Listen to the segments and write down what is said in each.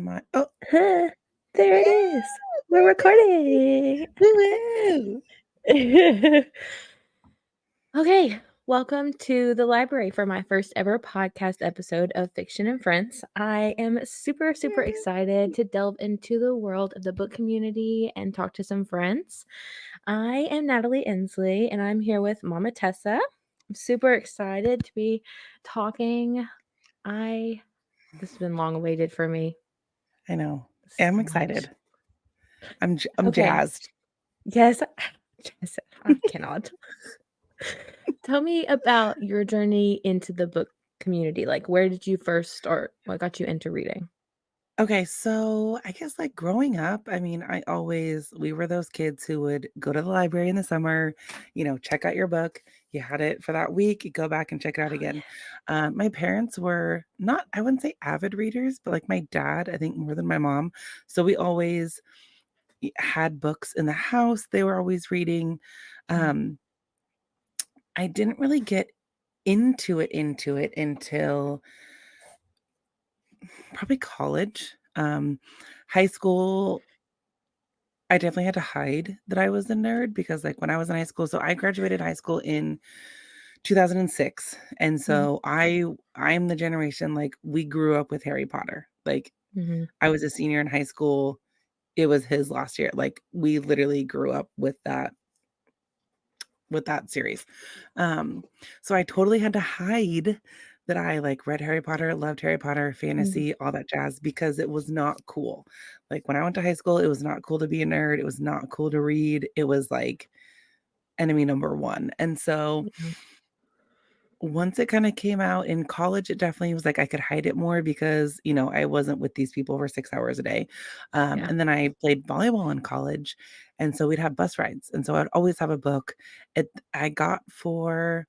my oh, Huh, there it is. We're recording. woo-woo. Okay, welcome to the library for my first ever podcast episode of Fiction and Friends. I am super excited to delve into the world of the book community and talk to some friends. I am Natalie Inslee, and I'm here with Mama Tessa. I'm super excited to be talking. This has been long awaited for me. I know. I'm So much. excited. I'm Okay. jazzed. Yes. Yes, I cannot. Tell me about your journey into the book community. Like, where did you first start? What got you into reading? Okay, so I guess like growing up, I mean, we were those kids who would go to the library in the summer, check out your book. You had it for that week, you go back and check it out Oh, again. My parents were not, I wouldn't say avid readers, but like my dad, I think more than my mom. So we always had books in the house. They were always reading. yeah. Um, I didn't really get into it until probably college. High school, I definitely had to hide that I was a nerd because like when I was in high school, so I graduated high school in 2006. And Mhm, so I'm the generation like we grew up with Harry Potter. Like mhm, I was a senior in high school. It was his last year. Like we literally grew up with that series. Um, so I totally had to hide that I like read Harry Potter, loved Harry Potter, mhm. fantasy, all that jazz because it was not cool. Like when I went to high school, it was not cool to be a nerd. It was not cool to read. It was like enemy number one. And so Yeah, once it kind of came out in college, it definitely was like I could hide it more because, I wasn't with these people for 6 hours a day. yeah. And then I played volleyball in college. And so we'd have bus rides. And so I'd always have a book. I got for,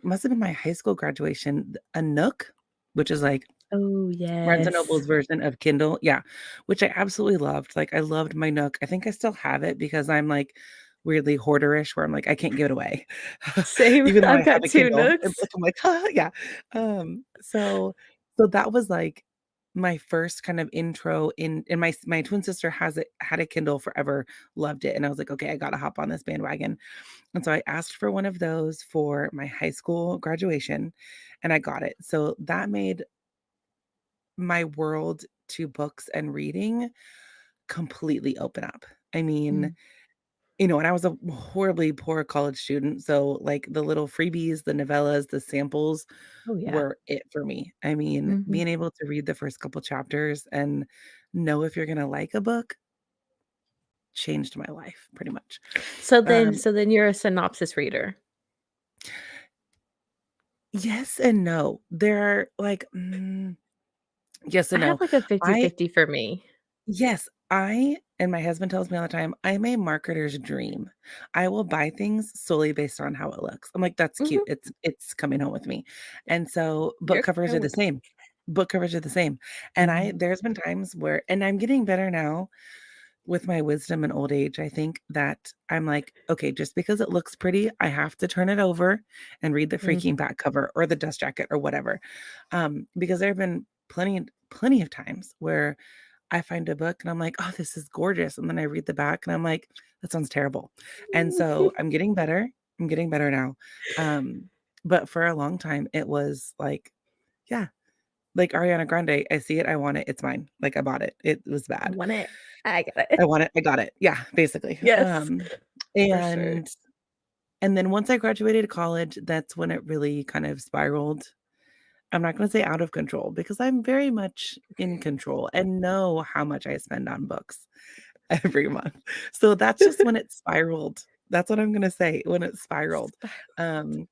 must have been my high school graduation, a Nook, which is like Oh, Barnes& and yes. Noble's version of Kindle. Yeah, which I absolutely loved. Like, I loved my Nook. I think I still have it because I'm, like, weirdly hoarderish where I'm like, I can't give it away. Same. Even though I I've have got a two Kindle. nooks. I'm like, "Huh?" Yeah. So that was, like, my first kind of intro and my twin sister had a Kindle forever, loved it, and I was like, "Okay, I gotta hop on this bandwagon." And so I asked for one of those for my high school graduation, and I got it. So that made my world to books and reading completely open up. I mean, Mm. and I was a horribly poor college student, so, like, the little freebies, the novellas, the samples Oh, yeah. were it for me. I mean, Mhm. being able to read the first couple chapters and know if you're gonna like a book changed my life pretty much. So then Um, so then you're a synopsis reader. yes and no. There are, like, yes I and have no. like a I 50-50 for me. Yes, I and my husband tells me all the time, I'm a marketer's dream. I will buy things solely based on how it looks. I'm like, "That's cute. Mhm. It's coming home with me." And so, book You're covers are coming the with me. same. Book covers are the same. And Mhm. there's been times where and I'm getting better now with my wisdom and old age, I think that I'm like, "Okay, just because it looks pretty, I have to turn it over and read the Mhm. freaking back cover or the dust jacket or whatever." Because there have been plenty of times where I find a book and I'm like, "Oh, this is gorgeous." And then I read the back and I'm like, "That sounds terrible." And so I'm getting better. I'm getting better now. Um, but for a long time, it was like, yeah, like Ariana Grande, I see it, I want it, it's mine. Like I bought it. It was I bad. want it. I got I it. want it, I got it. Yeah, basically. Yes, for sure. And then once I graduated college, that's when it really kind of spiraled. I'm not gonna say out of control because I'm very much in control and know how much I spend on books every month. So that's just when it spiraled. That's what I'm gonna say, when it spiraled. Um,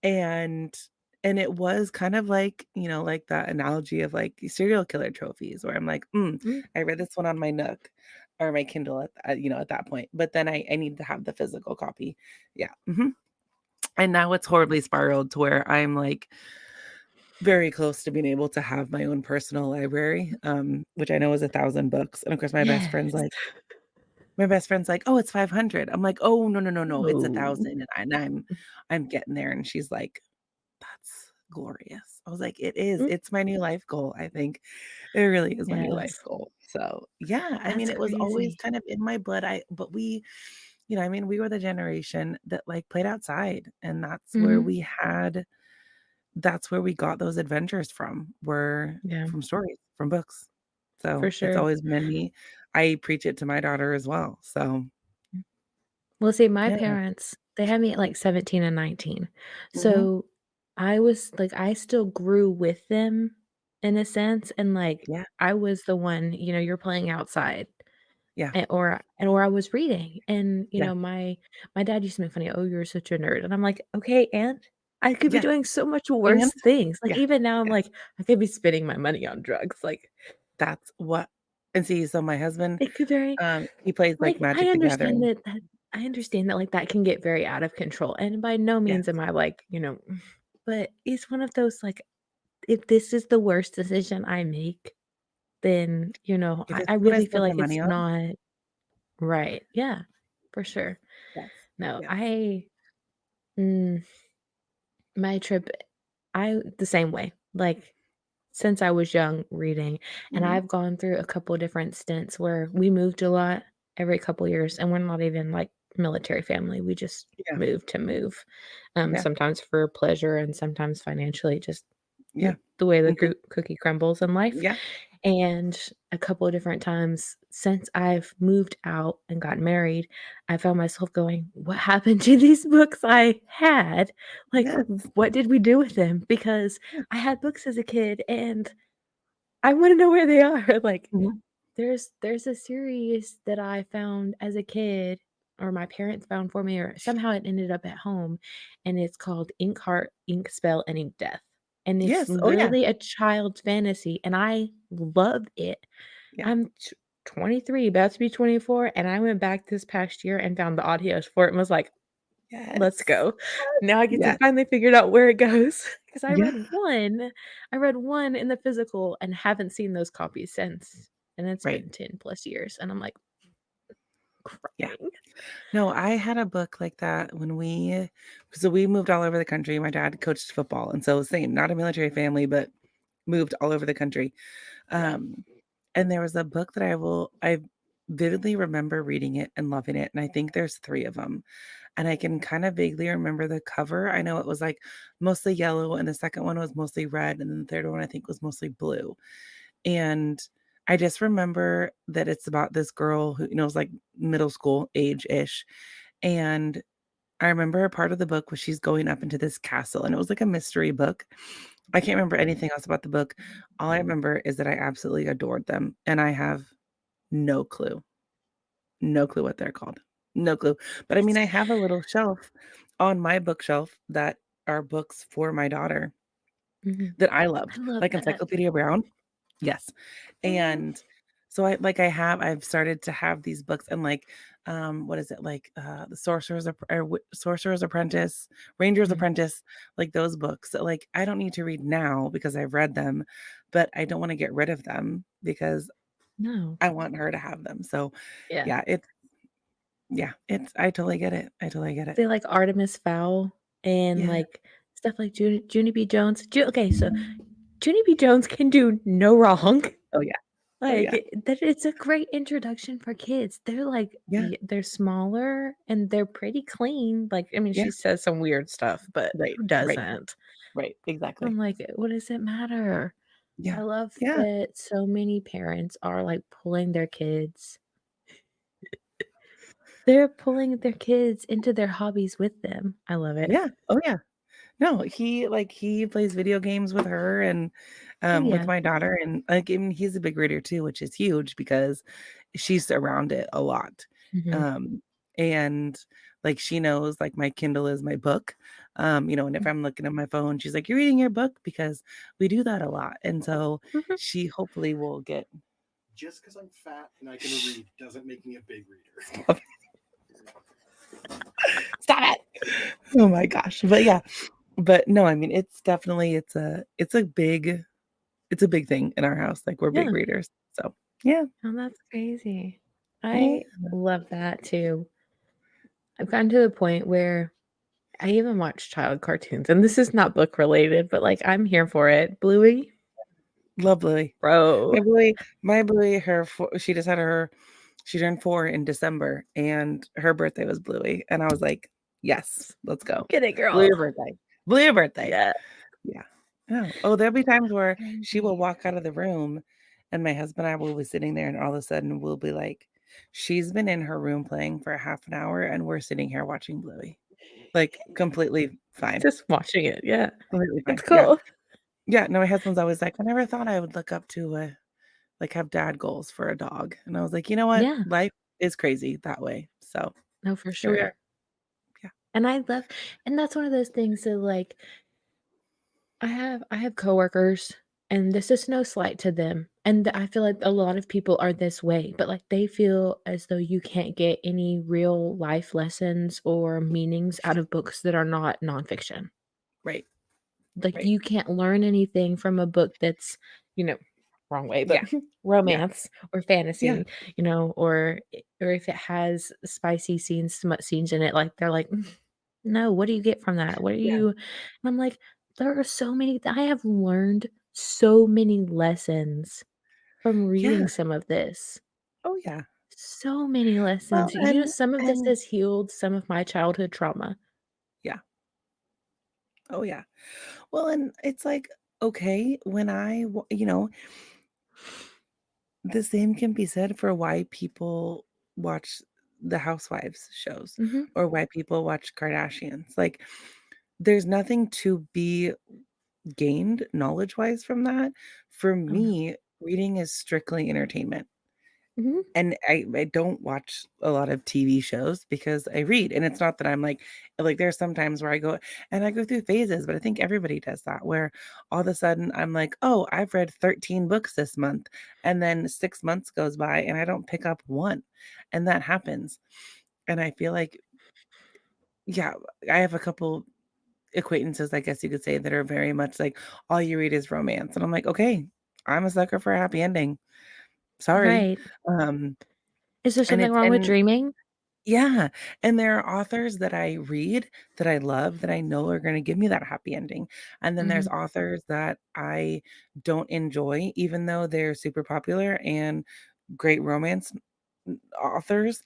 and it was kind of like, like that analogy of like serial killer trophies where I'm like, Mm. I read this one on my Nook or my Kindle at that point, but then I need to have the physical copy. Yeah. And now it's horribly spiraled to where I'm like very close to being able to have my own personal library, which I know is 1,000 books. And of course, Yes. my best friend's like, "Oh, it's 500." I'm like, "Oh, no, no, no, no, it's Oh. 1,000." I'm getting there. And she's like, "That's glorious." I was like, "It is. Mm. It's my new life goal, I think." It really is my new life Yes. goal. So, yeah, I mean, That's it was always crazy. kind of in my blood. But we, I mean, we were the generation that like played outside, and Mhm. that's where we got those adventures from, were Yeah, from stories, from books. for So, it's sure. always been me. I preach it to my daughter as well. So, Well, see, my yeah. parents, they had me at, like, 17 and 19. Mhm. So, I still grew with them in a sense, and, like, Yeah. I was the one, you're playing outside, Yeah. or I was reading, and, Yeah. my dad used to make funny, "Oh, you're such a nerd," and I'm like, "Okay, and I could be Yeah. doing so much And worse things." Like, yeah. even now, I'm Yes. like, "I could be spending my money on drugs," like, That's what and see, so my husband, it could very he plays, like, like, Magic the Gathering. I understand that, like, that can get very out of control, and by no means Yes. am I, like, but it's one of those, like, if this is the worst decision I make, then, If I it's what I really feel spend my like it's money on, not right. Yeah, for sure. yes. No, Yes. mm, my trip, I the same way, like, since I was young reading, and Mhm. I've gone through a couple different stints where we moved a lot every couple years, and we're not even, like, military family, we just Yeah. moved to move, Yeah. sometimes for pleasure and sometimes financially, just Yeah. the way the Okay. cookie crumbles in life, Yeah. and a couple of different times since I've moved out and got married, I found myself going, "What happened to these books I had? Like, Yes. what did we do with them?" Because Yeah. I had books as a kid, and I wanna know where they are, like, Mhm. there's a series that I found as a kid, or my parents found for me, or somehow it ended up at home, and it's called Ink Heart, Ink Spell, and Ink Death, and it's Yes. Oh, yeah. literally a child's fantasy, and I love it. Yeah. I'm 23, about to be 24, and I went back this past year and found the audios for it and was like, "Let's Yes. go." Now I get to Yes. finally figure out where it goes, 'cause Yeah. I read 1 in the physical and haven't seen those copies since, and it's Right. been 10 plus years, and I'm, like, Yeah. crying. No, I had a book like that when we moved all over the country. My dad coached football, and so same, not a military family, but moved all over the country. Yeah. Um, and there was a book that I vividly remember reading it and loving it, and I think there's 3 of them. And I can kind of vaguely remember the cover. I know it was, like, mostly yellow, and the second one was mostly red, and then the third one I think was mostly blue. And I just remember that it's about this girl who, is like middle school age-ish, and I remember a part of the book where she's going up into this castle, and it was like a mystery book. I can't remember anything else about the book. All I remember is that I absolutely adored them, and I have no clue, no clue what they're called. No clue. But I mean, It's I have a little shelf on my bookshelf that are books for my daughter Mhm. that I I loved, love like that. Encyclopedia Brown. Yes. Oh, And so I've started to have these books and like, what is it? Like, The Sorcerer's Apprentice, Ranger's mhm. Apprentice, like those books that like I don't need to read now because I've read them, but I don't want to get rid of them because No. I want her to have them. So Yeah. yeah, I totally get it. I totally get it. They like Artemis Fowl and, Yeah. like, stuff like Junie B. Jones. Okay, so Junie B. Jones can do no wrong. Oh yeah. Oh Like, yeah. that it's a great introduction for kids. They're, like, Yeah. they're smaller and they're pretty clean. Like, I mean, Yeah. she says some weird stuff, but Right. who Right. doesn't? Right. I'm Exactly. like, "What does it matter?" I Yeah. love Yeah. that so many parents are, like, pulling their kids they're pulling their kids into their hobbies with them. I love it. Yeah. Oh yeah. No, he plays video games with her and, Oh, with yeah. my daughter, and, like, I mean, he's a big reader too, which is huge because she's around it a lot. Mhm. Um, and, like, she knows, like, my Kindle is my book, and if I'm looking at my phone, she's like, "You're reading your book?" Because we do that a lot, and so Mhm. she hopefully will get Just because I'm fat and I can read doesn't make me a big reader. Stop it. Oh my gosh, but yeah. But no, I mean, it's a big thing in our house, like, we're big Yeah. readers, so, yeah. Oh, that's crazy. Yeah. I love that too. I've gotten to the point where I even watch child cartoons, and this is not book related, but, like, I'm here for it. Bluey? Love Bluey. Bro. My Bluey, she just had she turned 4 in December, and her birthday was Bluey, and I was like, "Yes, let's go. Get it, Bluey girl. your birthday. Bluey your birthday." Yeah. Yeah. Oh, there'll be times where she will Crazy. walk out of the room, and my husband and I will be sitting there, and all of a sudden, we'll be like, "She's been in her room playing for half an hour, and we're sitting here watching Bluey." Like, completely fine. Just watching it. Yeah. Completely It's fine. Yeah. cool. Yeah, no, my husband's always like, "I never thought I would look up to, like, have dad goals for a dog." And I was like, "You know what? Yeah. Life is crazy that way." So, No, for here we are. sure. Yeah. And I love and that's one of those things that, like, I have coworkers, and this is no slight to them, and I feel like a lot of people are this way, but, like, they feel as though you can't get any real life lessons or meanings out of books that are not nonfiction. Right, Like, right. you can't learn anything from a book that's, you know, wrong way, but Yeah, yeah, romance or yeah, fantasy, or if it has spicy scenes, smut scenes in it, like, they're like, "Mm, no, what do you get from that? What are yeah, you" and I'm like, "There are so many I have learned so many lessons from yeah. reading some of this. Oh, yeah. So many Well, lessons. and Some of this and has healed some of my childhood trauma." yeah. Oh, yeah. Well, and it's like, okay, when the same can be said for why people watch the Housewives shows Mhm. or why people watch Kardashians. Like, there's nothing to be gained knowledge-wise from that. For Oh, no. me, reading is strictly entertainment. Mhm. And I don't watch a lot of TV shows because I read, and it's not that I'm like, there's some times where I go through phases, but I think everybody does that, where all of a sudden I'm like, "Oh, I've read 13 books this month," and then 6 months goes by and I don't pick up one, and that happens. And I feel like, yeah, I have a couple acquaintances, I guess you could say, that are very much like, all you read is romance, and I'm like, "Okay, I'm a sucker for a happy ending. Sorry." Right. Um, Is there and something it's wrong with and dreaming? Yeah, and there are authors that I read that I love that I know are gonna give me that happy ending, and then there's Mhm. authors that I don't enjoy even though they're super popular and great romance authors,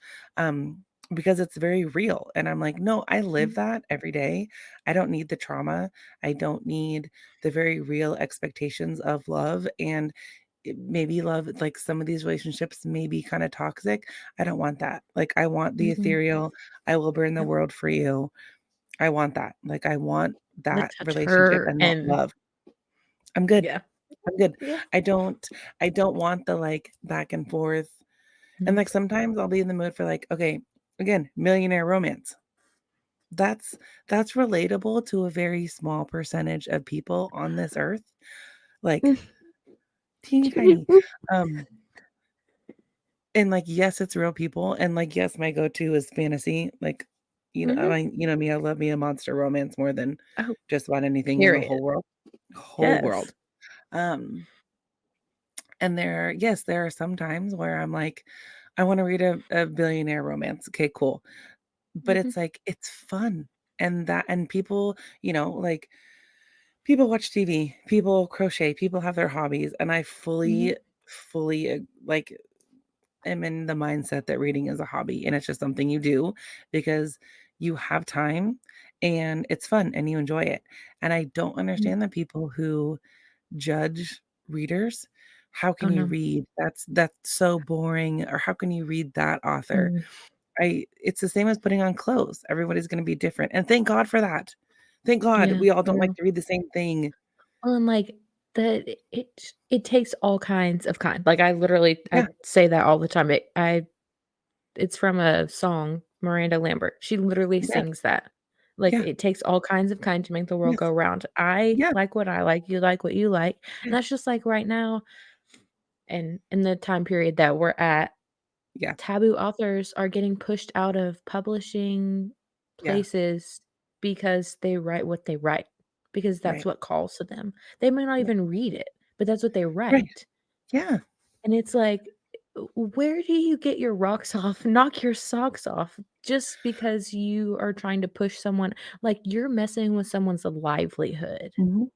because it's very real, and I'm like, "No, I live Mhm. that every day. I don't need the trauma. I don't need the very real expectations of love," and maybe love, like, some of these relationships may be kinda toxic. I don't want that. Like, I want the Mhm. ethereal, "I will burn the Yep. world for you." I want that. Like, I want Like, that touch relationship her and that and love. I'm good. yeah. I'm good. Yeah. I don't I don't want the, like, back and forth, and, Mhm. like, sometimes I'll be in the mood for, like, okay, again, millionaire romance. That's that's relatable to a very small percentage of people on this earth, like, teeny tiny. Um, and, like, yes, it's real people, and, like, yes, my go-to is fantasy, like, Mhm. you know me, I love me a monster romance more than Oh, just about anything in the period. whole world. Whole Yes. world. Um, and there are some times where I'm like, I wanna read a billionaire romance. Okay, cool. But Mhm. it's like, it's fun, and people, like, people watch TV, people crochet, people have their hobbies, and I Mhm. fully, like, am in the mindset that reading is a hobby, and it's just something you do because you have time, and it's fun, and you enjoy it, and I don't Mhm. understand the people who judge readers. How Oh, can you no. read? That's so boring, or how can you read that author? Mm. It's the same as putting on clothes. Everybody's gonna be different, and thank God for that. Thank God Yeah, we all don't like no. to read the same thing. Well, and, like, it takes all kinds of like, I Yeah, say that all the time. It's from a song, Miranda Lambert. She literally yeah, sings that. Like, yeah, "It takes all kinds of kind to make the world yes, go round." I yeah, like what I like, you like what you like, yeah, and that's just like right now and in the time period that we're at, yeah, taboo authors are getting pushed out of publishing yeah, places because they write what they write, because that's right, what calls to them. They may not right, even read it, but that's what they right, write. yeah, And it's like, where do you get your rocks off? Knock your socks off just because you are trying to push someone like, you're messing with someone's livelihood. mhm,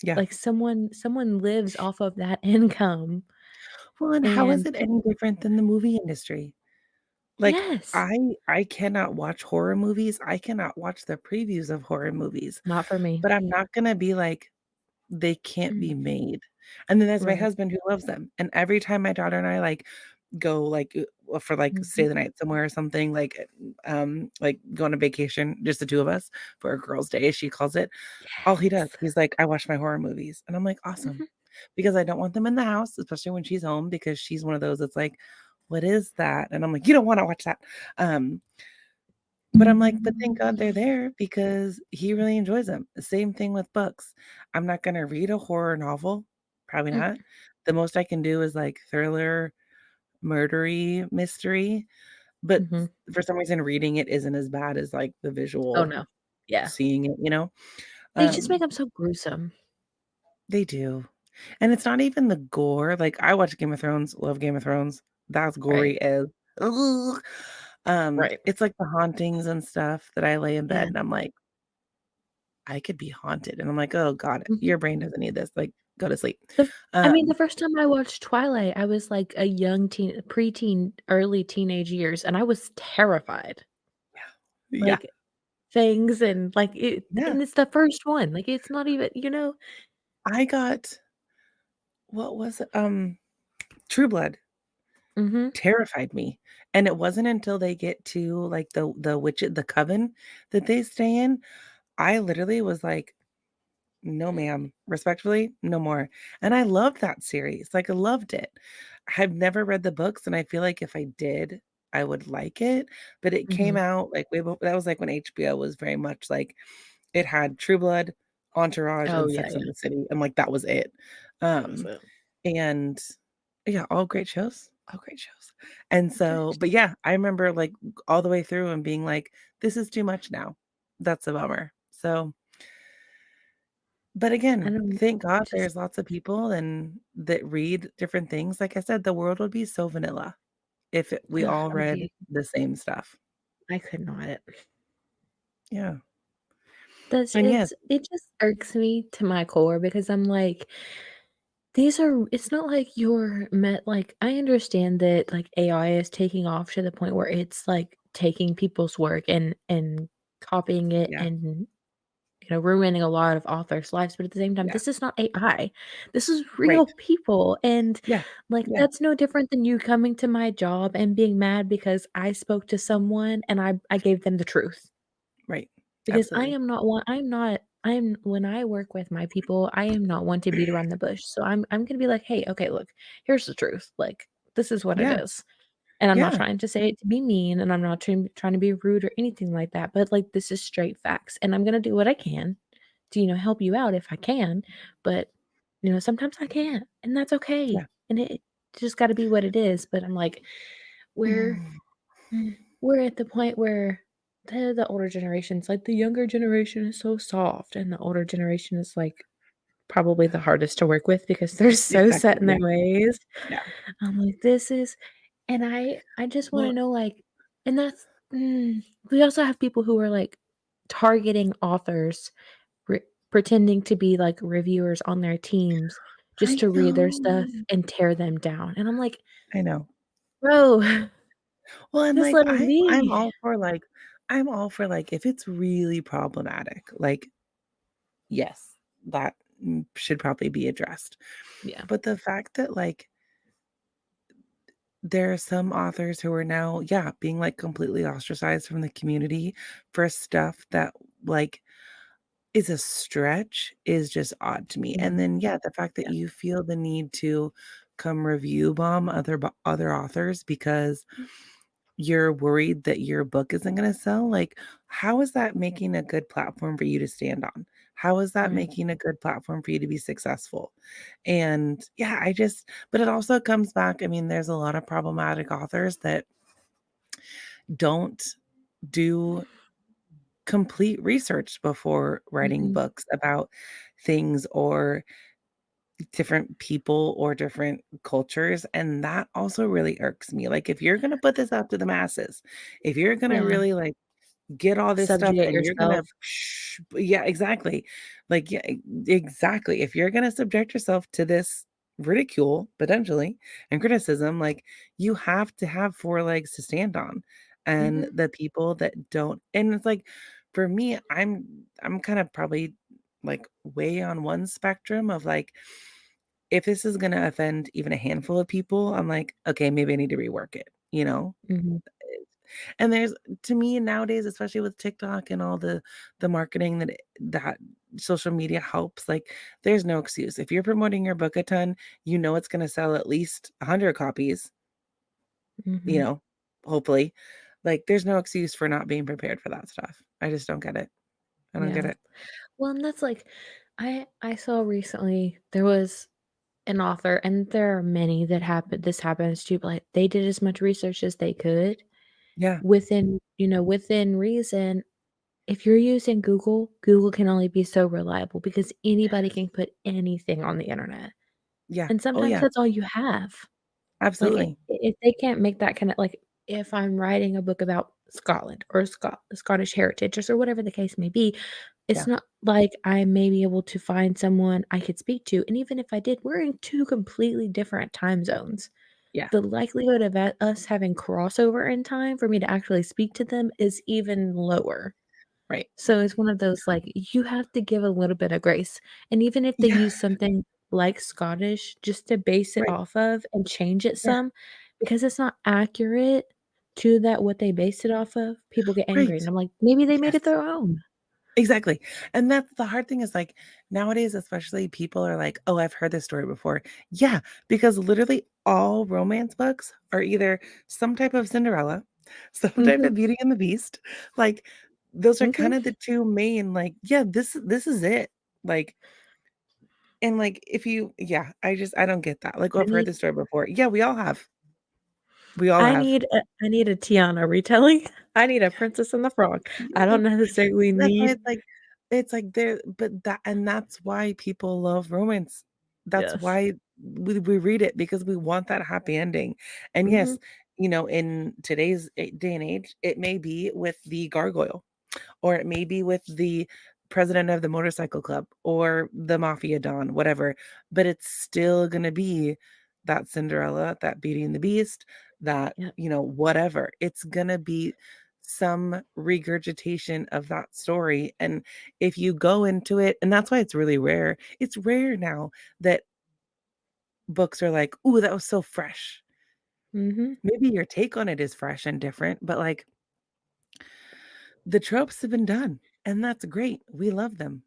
Yeah. Like, someone lives off of that income, Well, and how is and it any different than the movie industry? Like, yes, I cannot watch horror movies, I cannot watch the previews of horror movies, not for me. but I'm not gonna be like, "They can't be Mm, made." And then there's my right. husband who loves them, and every time my daughter and I, like, go, like, for, like, Mhm. stay the night somewhere or something, like, go on a vacation, just the 2 of us, for a girls' day, as she calls it, all he does, Yes. he's like, "I watch my horror movies," and I'm like, "Awesome." Mhm, Because I don't want them in the house, especially when she's home, because she's one of those that's like, "What is that?" And I'm like, "You don't wanna watch that." Um, but I'm like, "But thank God they're there because he really enjoys them." Same thing with books. I'm not gonna read a horror novel, probably not. mhm, The most I can do is, like, thriller, murdery, mystery, but mhm. for some reason, reading it isn't as bad as, like, the Oh, visual no. Yeah. seeing it, you know? They just make Um, them so gruesome. they do. And it's not even the gore, like, I watch Game of Thrones, love Game of Thrones. That's Right, gory as ugh. right. It's like the hauntings and stuff that I lay in bed Yeah. and I'm like, "I could be haunted," and I'm like, "Oh god, Mhm. your brain doesn't need this, like, go to sleep." The f I mean, the Um, first time I watched Twilight, I was, like, a young preteen, early teenage years, and I was terrified. yeah, Like, things and, like, yeah. and it's the first one, like, it's not even, I got what was it? True Blood Mhm, terrified me, and it wasn't until they get to, like, the coven that they stay in, I literally was like, "No, ma'am. Respectfully, no more." And I loved that series, like, I loved it. I've never read the books, and I feel like if I did, I would like it, but it came mhm. out, like, way that was, like, when HBO was very much, like it had True Blood, Entourage, Oh, and yeah, Sex yeah. and the City, and, like, that was it. That was Um, it. and yeah, all great shows, all great shows. And so Yes. but yeah, I remember, like, all the way through and being like, "This is too much now." That's a bummer. So but I again, don't thank God just there's lots of people and that read different things. Like I said, the world would be so vanilla if we ugh, all I would read be the same stuff. I could not. Yeah. That's And yes, it just irks me to my core because I'm like, it's not like you're met like, I understand that, like, AI is taking off to the point where it's, like, taking people's work and copying it yeah, and, ruining a lot of authors' lives, but at the same time, yeah, this is not AI. This is real right. people, and, Yeah, like, yeah, that's no different than you coming to my job and being mad because I spoke to someone and I gave them the truth. right. Because I Absolutely. am not one I'm not I'm when I work with my people, I am not one to beat around the bush. So I'm gonna be like, "Hey, okay, look, here's the truth. Like, this is what it Yeah, is." And I'm not yeah, trying to say it to be mean, and I'm not trying to be rude or anything like that, but, like, this is straight facts, and I'm gonna do what I can to, help you out if I can, but, sometimes I can't, and that's okay, yeah. and it just gotta be what it is, but I'm like, we're Mm, we're at the point where the older generations, like, the younger generation is so soft, and the older generation is, like, probably the hardest to work with because they're so set exactly, in yeah, their ways. yeah. I'm like, "This is," and I just wanna Well, know, like, and that's we also have people who are, like, targeting authors, pretending to be, like, reviewers on their teams just I to read their stuff know, and tear them down, and I'm like, I know. "Bro, Well, and, just like, let 'em I'm be." all for, like if it's really problematic, like, yes, that, should probably be addressed. Yeah. But the fact that, like, there are some authors who are now, yeah, being, like, completely ostracized from the community for stuff that, like, is a stretch is just odd to me. And Mhm. then, yeah, the fact that Yeah. you feel the need to come review bomb other authors because you're worried that your book isn't gonna sell, like, how is that making a good platform for you to stand on? How is that Right. making a good platform for you to be successful? And, yeah, but it also comes back, I mean, there's a lot of problematic authors that don't do complete research before writing Mhm. books about things or different people or different cultures, and that also really irks me. Like, if you're gonna put this out to the masses, if you're gonna Yeah. really, like, get all this stuff Subjugate and you're gonna yourself. yeah, exactly. Like, yeah, exactly. If you're gonna subject yourself to this ridicule, potentially, and criticism, like, you have to have 4 legs to stand on. And Mhm, the people that don't and it's like, for me, I'm kind of probably, like, way on one spectrum of, like, if this is gonna offend even a handful of people, I'm like, "Okay, maybe I need to rework it," you know? mhm, And there's to me nowadays, especially with TikTok and all the marketing that social media helps, like, there's no excuse. If you're promoting your book a ton, you know it's gonna sell at least 100 copies, you mhm. know, hopefully. Like, there's no excuse for not being prepared for that stuff. I just don't get it. I don't get Yeah. it. Well, and that's like I saw recently there was an author, and there are many that this happens to, but, like, they did as much research as they could Yeah, within reason. If you're using Google, Google can only be so reliable because anybody can put anything on the internet, yeah. and Oh, sometimes yeah, that's all you have. Like, absolutely. if they can't make that kinda like, if I'm writing a book about Scotland or Scottish heritage or whatever the case may be, it's Yeah, not like I may be able to find someone I could speak to, and even if I did, we're in 2 completely different time zones. yeah, The likelihood of us having crossover in time for me to actually speak to them is even lower. right. So it's one of those, like, you have to give a little bit of grace, and even if they Yeah, use something like Scottish just to base it right. off of and change it Yeah, some, because it's not accurate to that what they based it off of, people get angry, right. and I'm like, "Maybe they made Yes. it their own." Exactly, and that's the hard thing is, like, nowadays, especially, people are like, "Oh, I've heard this story before." Yeah, because literally all romance books are either some type of Cinderella, some type Mhm, of Beauty and the Beast, like, those are mhm. kinda the 2 main, like, yeah, this is it, like and, like, if you yeah, I don't get that, like, "Oh, I I've heard need this story before." Yeah, we all have. We all I have. need a Tiana retelling. I need a Princess and the Frog. I don't necessarily That's why need it's like there but that and that's why people love romance. That's Yes. why we read it because we want that happy ending. And Mhm. yes, in today's day and age, it may be with the gargoyle or it may be with the president of the motorcycle club or the mafia don, whatever, but it's still gonna be that Cinderella, that Beauty and the Beast, that, Yep. whatever. It's gonna be some regurgitation of that story. And if you go into it, and that's why it's really rare. It's rare now that books are like, "Ooh, that was so fresh." Mhm. Maybe your take on it is fresh and different, but like the tropes have been done, and that's great. We love them.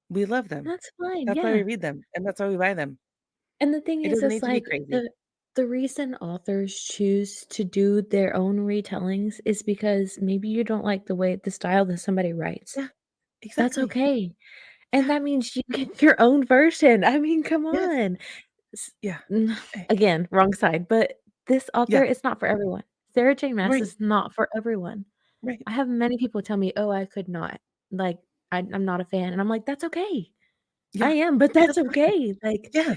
We love them. That's fine, That's why we yeah. read them, and that's why we buy them. And the thing It is, doesn't it's need to be like crazy. the reason authors choose to do their own retellings is because maybe you don't like the style that somebody writes. Yeah, That's exactly. okay. And Yeah, that means you get your own version. I mean, come yes, on. S yeah, mm, eh, again, wrong side, but this author yeah, is not for everyone. Sarah J. Maas right, is not for everyone. right. I have many people tell me, "Oh, I could not." Like, I'm not a fan, and I'm like, "That's okay. I Yeah, am, but and that's that's fine. okay." Like Yeah.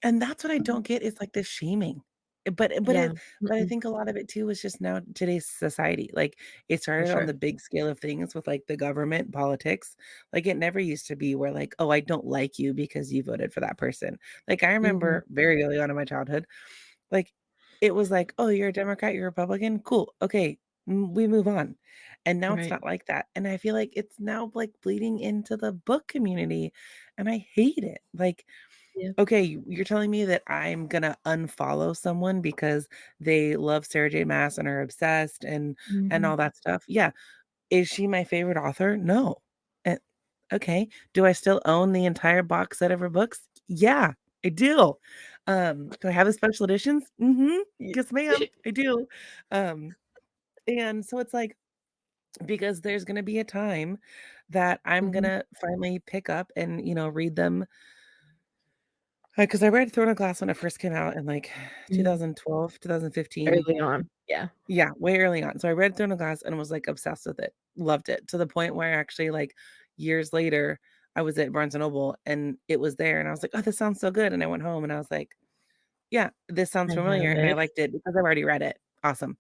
And that's what I don't Mhm. get is, like, this shaming. Yeah. But I Mm-mm. think a lot of it too is just now today's society. Like, it For started on sure. the big scale of things with, like, the government, politics. Like, it never used to be where, like, "Oh, I don't like you because you voted for that person." Like, I Mhm. remember very early on in my childhood, like, it was like, "Oh, you're a Democrat, you're a Republican? Cool. Okay, we move on." And now it's Right. not like that. And I feel like it's now, like, bleeding into the book community, and I hate it. Like, Yeah. okay, you're telling me that I'm gonna unfollow someone because they love Sarah J. Maas and are obsessed and Mhm. all that stuff. Yeah. Is she my favorite author? No. Eh, okay. Do I still own the entire box set of her books? Yeah, I do. Do I have the special editions? Mhm. Ye Yes, ma'am. I do. Um, and so it's like because there's gonna be a time that I'm Mhm. gonna finally pick up and, read them. Because I read Throne of Glass when it first came out in, like, Mhm. 2012, 2015. Early on. Yeah. Yeah, way early on. So I read Throne of Glass and was, like, obsessed with it, loved it, to the point where actually, like, years later, I was at Barnes& and Noble, and it was there, and I was like, "Oh, this sounds so good," and I went home, and I was like, "Yeah, this sounds I have familiar," and I it. liked it because I've already read it. Awesome.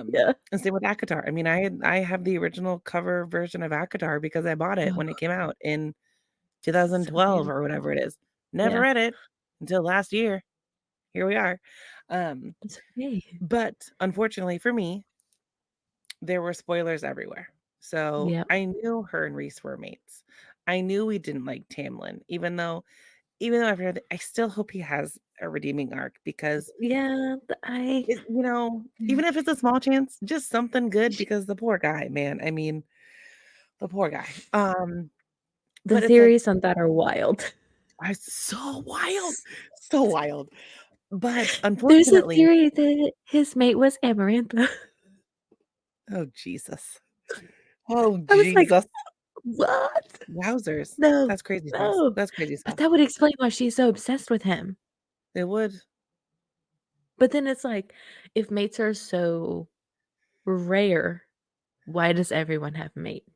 Yeah. And same with ACOTAR. I mean, I have the original cover version of ACOTAR because I bought it Oh, when it came out in so 2012 or beautiful. whatever it is. Never Yeah. read it until last year. Here we are. Um, It's okay. but unfortunately for me, there were spoilers everywhere. So Yep. I knew her and Reese were mates. I knew we didn't like Tamlin, even though I've read it, I still hope he has a redeeming arc because Yeah, even if it's a small chance, just something good because the poor guy, man. I mean, the poor guy. the But it's like theories on that are wild. I so wild. But There's a unfortunately, theory that his mate was Amarantha. oh Jesus. Oh I was like, Jesus. "What? Wowzers. No, That's crazy sauce. no." That's crazy But sauce. that would explain why she's so obsessed with him. It would. But then it's like, if mates are so rare, why does everyone have a mate?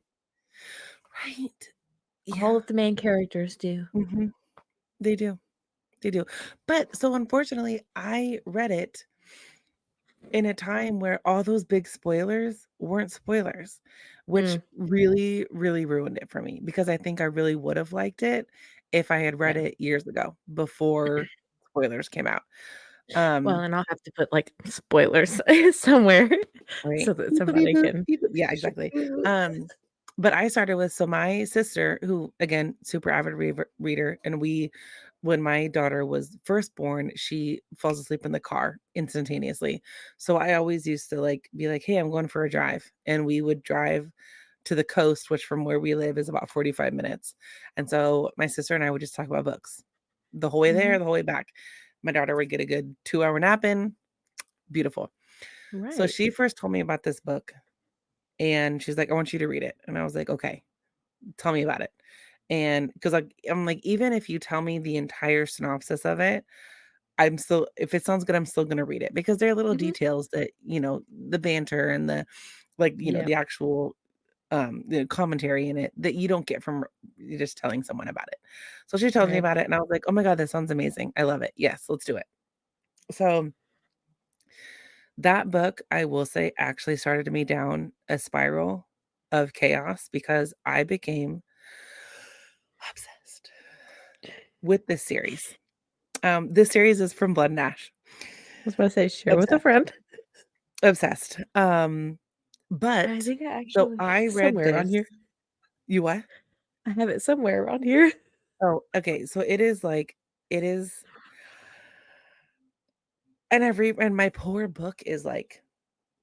Right. All Yeah. of the main characters do. Mhm. They do. They do. But so unfortunately, I read it in a time where all those big spoilers weren't spoilers, which Mm, really, really ruined it for me because I think I really would have liked it if I had read yeah. it years ago before spoilers came out. Well, Um, and I'll have to put, like, spoilers somewhere right. so that Beep, boop, somebody beep, boop, can beep, boop. Yeah, exactly. But I started with so my sister, who again, super avid reader, and when my daughter was first born, she falls asleep in the car instantaneously. So I always used to like be like, "Hey, I'm going for a drive," and we would drive to the coast, which from where we live is about 45 minutes. And so my sister and I would just talk about books the whole way there, Mhm. the whole way back. My daughter would get a good 2 hour nap in. Beautiful. So Right. she first told me about this book and she's like, I want you to read it. And I was like, okay, tell me about it. And because I'm like, even if you tell me the entire synopsis of it, if it sounds good, I'm still gonna read it because there are little Mhm. details that, the banter and the Yep. the actual the commentary in it that you don't get from just telling someone about it. So she told me Right. about it and I was like, oh my God, that sounds amazing. I love it. Yes, let's do it. So that book, I will say, actually started me down a spiral of chaos because I became obsessed with this series. This series is from Blood and Ash. I was about to say share with a Obsessed, friend. obsessed. I But think I so actually I read somewhere around this. here. You what? I have it somewhere around here. Oh, okay. So it is, and my poor book is like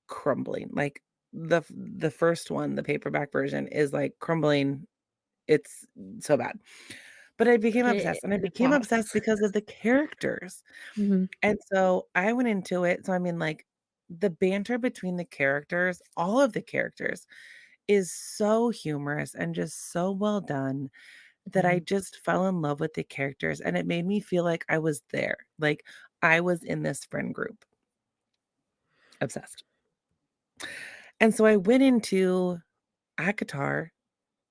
crumbling. Like the first one, the paperback version, is like crumbling. It's so bad. But I became Hit obsessed, and I the became obsessed past. because of the characters. Mhm. And so I went into it. So I mean, like the banter between the characters, all of the characters is so humorous and just so well done that I Mhm. just fell in love with the characters and it made me feel like I was there. Like I was in this friend group. Obsessed. And so I went into ACOTAR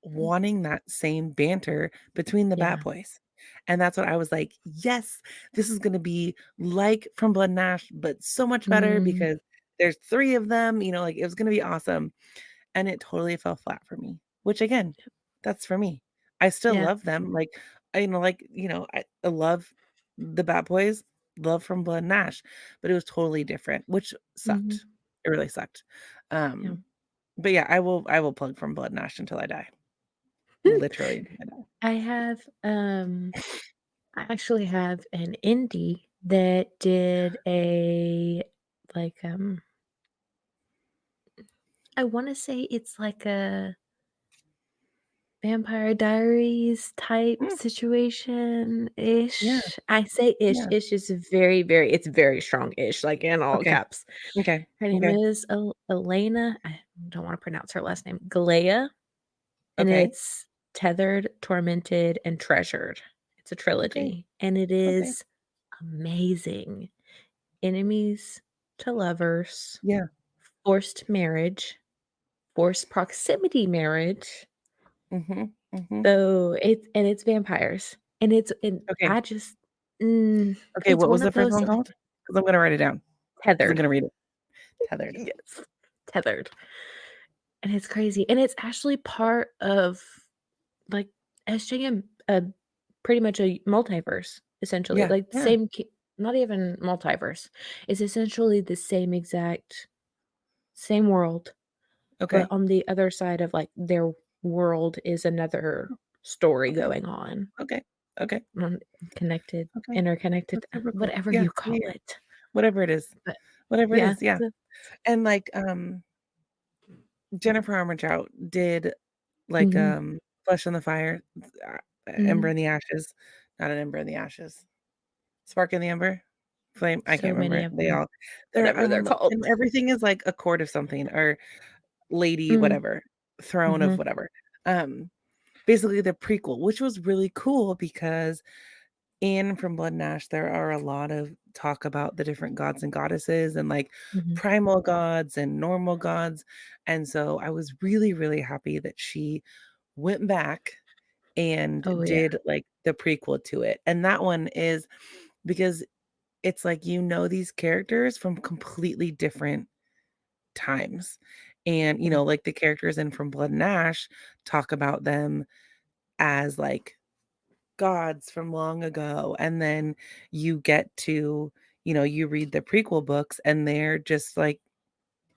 wanting that same banter between the Bat Yeah. Boys. And that's what I was like, yes, this is going to be like from Blood and Ash, but so much better Mm. because there's three of them, like it was going to be awesome. And it totally fell flat for me, which again, that's for me. I still Yeah. love them. I love the Bat Boys, love from Blood and Ash, but it was totally different, which Mhm. sucked. It really sucked. Yeah. But yeah, I will plug from Blood and Ash until I die. Literally until I die. I have, I actually have an indie that did like, I wanna say it's like a Vampire Diaries type Mm, yeah, situation-ish. I say ish, yeah. ish is very, very it's very strong-ish, like, in all Okay, caps. okay, Her name okay, is Elena, I don't wanna pronounce her last name, Galea, and okay, it's Tethered, Tormented, and Treasured. It's a okay, trilogy, and it okay. is amazing. Enemies to lovers, Yeah. forced marriage, forced proximity marriage. Mhm, mhm. So it's vampires, and Okay, I just okay, it's what one was of the first those one like called? Because 'Cause I'm gonna write it down. Because 'cause I'm tethered. gonna read it. Tethered. Yes. Tethered. And it's crazy. And it's actually part of like SJM, pretty much a multiverse, essentially. Yeah, Like yeah, same, not even multiverse. It's essentially the same exact same world, but okay, on the other side of like their world is another story okay, going on. okay, okay, Um, connected, okay. interconnected, That's super cool. whatever Yeah, you yeah, call yeah. it. Whatever it is. But Whatever it yeah, is, yeah. And, like, Jennifer Armentrout did, like, mhm, Flesh on the Fire, Ember mhm. in the Ashes, not an Ember in the Ashes, Spark in the Ember? Flame? I can't So remember many it. of They them, all they're, whatever they're called. and everything is, like, a court of something or lady Mm, whatever, throne of mhm, whatever. Um, Basically the prequel, which was really cool because in From Blood and Ash, there are a lot of talk about the different gods and goddesses and, like, mhm. primal gods and normal gods, and so I was really, really happy that she went back and Oh, yeah. did, like, the prequel to it, and that one is because it's like you know these characters from completely different times, and, Mm, like, the characters in From Blood and Ash talk about them as, like, gods from long ago, and then you get to you read the prequel books, and they're just, like,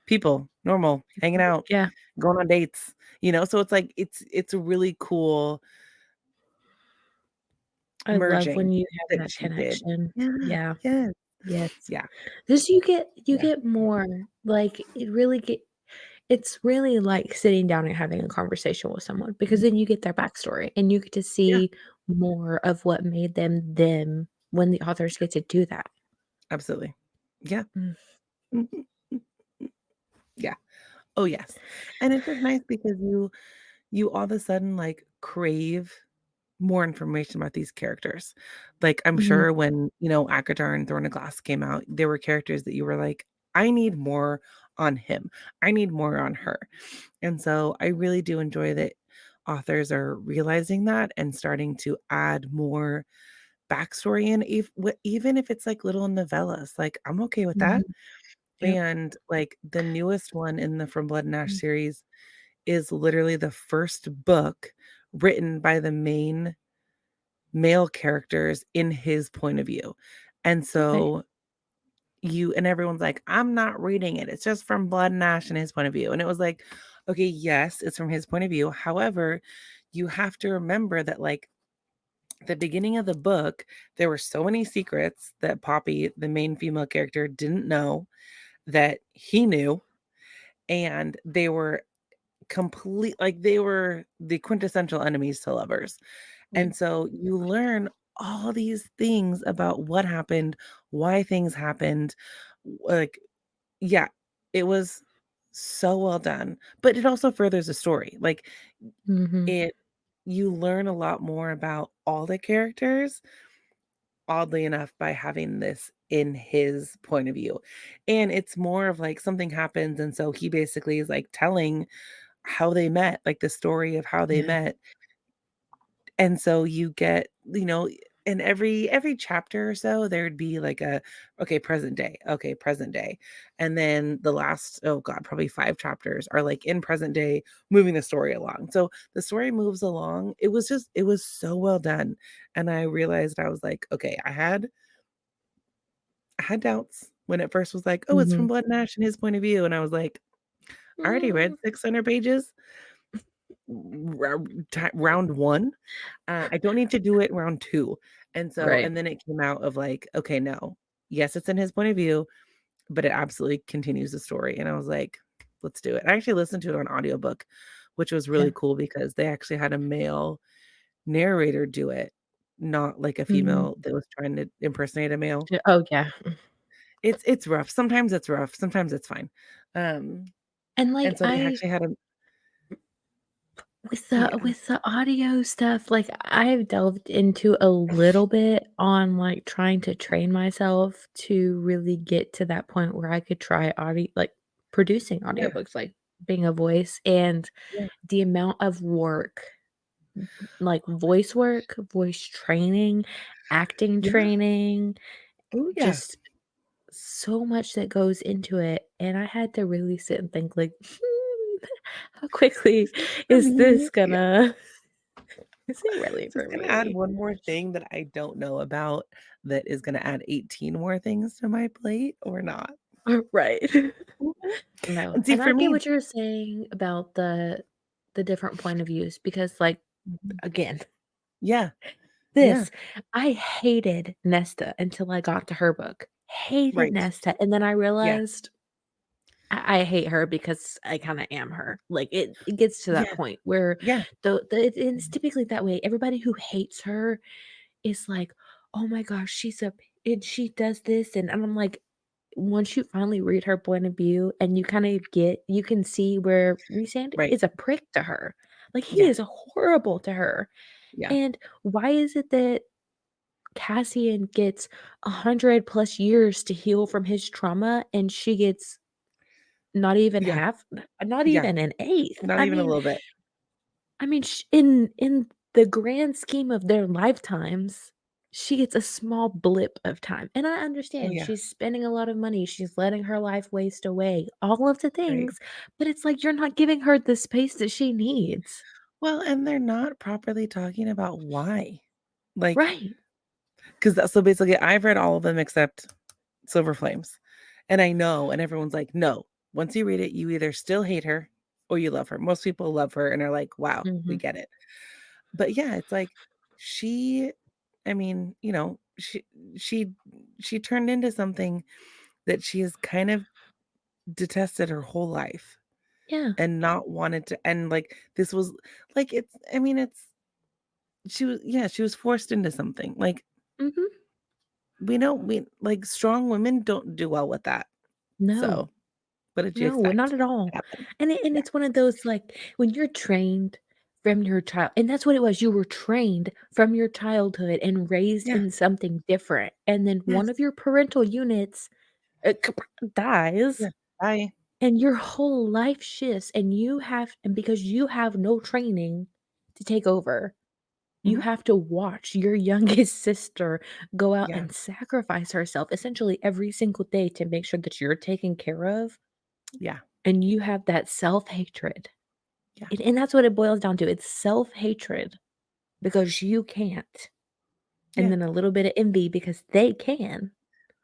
people, normal, hanging out, yeah, going on dates, so it's like it's a really cool I love when merging you have that that she did. connection. Yeah, Yeah, yes. yes. Yeah, 'Cause you yeah. get more, like, it's really like sitting down and having a conversation with someone because Mhm. then you get their backstory and you get to Yeah, see more of what made them when the authors get to do that. absolutely. Yeah. Mm, Mhm. Yeah. Oh, yes. And it's just nice because you all of a sudden, like, crave more information about these characters. Like, I'm mhm, sure when, Akatar and Thorn of Glass came out, there were characters that you were like, "I need more on him. I need more on her." And so I really do enjoy that authors are realizing that and starting to add more backstory in, even if it's like little novellas, like, I'm okay with that. mhm, yep, And, like, the newest one in the From Blood and Ash mm, series is literally the first book written by the main male characters in his point of view. And okay, so everyone's like, "I'm not reading it. It's just from Blood and Ash and his point of view." And it was like, okay, yes, it's from his point of view. However, you have to remember that, like, the beginning of the book, there were so many secrets that Poppy, the main female character, didn't know that he knew. And they were they were the quintessential enemies to lovers. mm, And so you learn all these things about what happened, why things happened. Like, yeah, it was so well done, but it also furthers the story. Like, mhm, it you learn a lot more about all the characters, oddly enough, by having this in his point of view. And it's more of like something happens, and so he basically is like telling how they met, like the story of how they yeah, met. And so you get, in every chapter or so, there'd be like okay, present day, okay, present day. And then the last, oh God, probably 5 chapters are like in present day, moving the story along. So the story moves along. It was so well done. And I realized I was like, okay, I had doubts when it first was like, oh, it's from mhm, Blood and Ash and his point of view. And I was like, I already read mm, 600 pages. Round 1. I don't need to do it round 2. right, And then it came out of like, okay, no. Yes, it's in his point of view, but it absolutely continues the story. And I was like, let's do it. I actually listened to it on audiobook, which was yeah, really cool because they actually had a male narrator do it, not like a mhm, female that was trying to impersonate a male. yeah, oh, yeah, It's rough. Sometimes it's rough, sometimes it's fine. Um, and, like, and so they I actually had a yeah. with the audio stuff, like, I've delved into a little bit on, like, trying to train myself to really get to that point where I could try producing Yeah, audiobooks, like, being a voice, and yeah, the amount of work, like, voice work, voice training, acting yeah. training, Oh, yeah. just so much that goes into it, and I had to really sit and think like, how quickly For is me, this yeah. gonna is it really So it's for gonna add me? one more thing that I don't know about that is gonna add 18 more things to my plate or not. Right. Mhm. No, And see, and for I get me what you're saying about the different point of views because, like, Mhm. again, Yeah, yeah, this I hated Nesta until I got to her book. Hated right. Nesta, and then I Yeah, realized I hate her because I kinda am her. Like, it gets to that yeah, point where yeah. it's typically that way. Everybody who hates her is like, "Oh my gosh, she's a and she does this," and I'm like, once you finally read her point of view and you can see where Rhysand Right. is a prick to her. Like, he Yeah, is horrible to her. yeah, And why is it that Cassian gets 100 plus years to heal from his trauma and she gets not even yeah, half, not yeah. even an eighth? Not even a little bit. In the grand scheme of their lifetimes, she gets a small blip of time, and I Oh, understand yeah, she's spending a lot of money, she's letting her life waste away, all of the right. things, but it's like you're not giving her the space that she needs. Well, and they're not properly talking about why. Like, Right. 'cause that so basically, I've read all of them except Silver Flames, and I know, and everyone's like, "No, once you read it, you either still hate her or you love her." Most people love her and are like, "Wow, we Mhm. get it." But yeah, it's like she I mean, she she turned into something that she has kind of detested her whole life Yeah. and not wanted to and, like, this was like, it's I mean, it's she was yeah, she was forced into something, like, Mhm. we know we like, strong women don't do well with that, No. so what did you No, not expect at all. to happen? And Yeah, it's one of those, like, when you're trained from your child and that's what it was, you were trained from your childhood and raised yeah, in something different, and then one yes, of your parental units, dies, yeah, bye. and your whole life shifts, and because you have no training to take over, you Mhm, have to watch your youngest sister go out yeah, and sacrifice herself essentially every single day to make sure that you're taken care of, yeah, and you have that self-hatred. yeah, And that's what it boils down to, it's self-hatred because you can't, and yeah, then a little bit of envy because they can,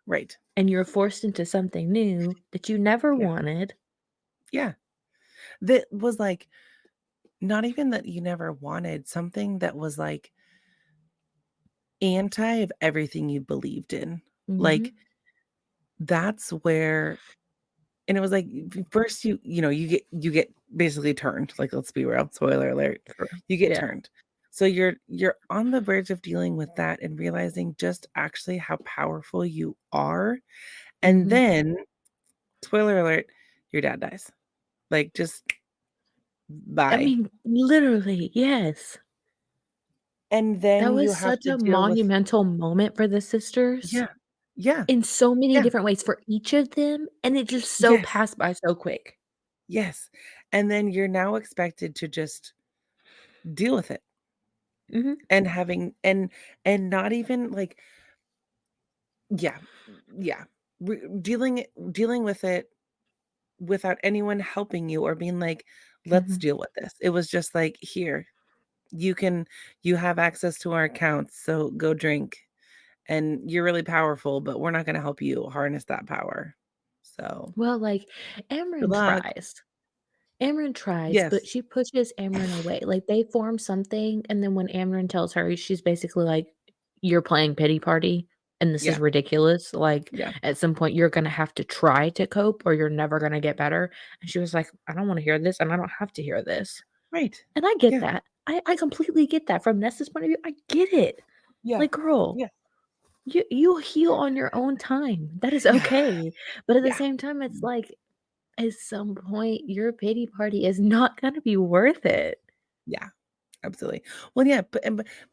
right, and you're forced into something new that you never yeah, wanted. yeah. That was, like, not even that you never wanted, something that was, like, anti of everything you believed in. Like, Mhm. that's where and it was like, first you get basically turned, like, let's be real, spoiler alert, True. you get Yeah. turned. So you're on the verge of dealing with that and realizing just actually how powerful you are, and Mhm. then, spoiler alert, your dad dies. Like, just I bye. mean, literally, yes. And That then you was have such to a deal with monumental moment for the sisters yeah, yeah, in so many yeah, different ways for each of them, and it just so yes, passed by so quick. yes, and then you're now expected to just deal with it, Mhm. and and not even, like yeah, yeah, dealing with it without anyone helping you or being like, "Let's Mhm. deal with this." It was just like, "Here, you can you have access to our accounts, so go drink, and you're really powerful, but we're not gonna help you harness that power. So, Well, like, good Amryn luck." tries. Amryn tries, but Yes. she pushes Amryn away. Like, they form something, and then when Amryn tells her, she's basically like, "You're playing pity party, and this is Yeah, ridiculous. Like, yeah, at some point, you're gonna have to try to cope, or you're never gonna get better." And she was like, "I don't wanna hear this, and I don't have to hear this." right. And I get Yeah, that. I completely get that. From Nessa's point of view, I get it. yeah, Like, girl, yeah, you'll heal on your own time. That is yeah, okay. But at the yeah, same time, it's mhm, like, at some point, your pity party is not gonna be worth it. yeah, absolutely. Well, yeah,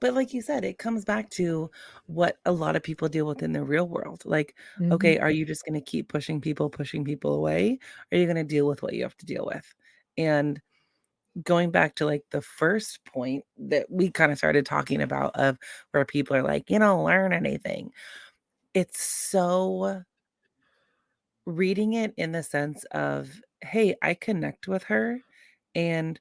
but like you said, it comes back to what a lot of people deal with in the real world. Like, Mhm, okay, are you just gonna keep pushing people away? Or are you gonna deal with what you have to deal with? And going back to, like, the first point that we kinda started talking about of where people are like, "You don't learn anything." It's so reading it in the sense of, "Hey, I connect with her, and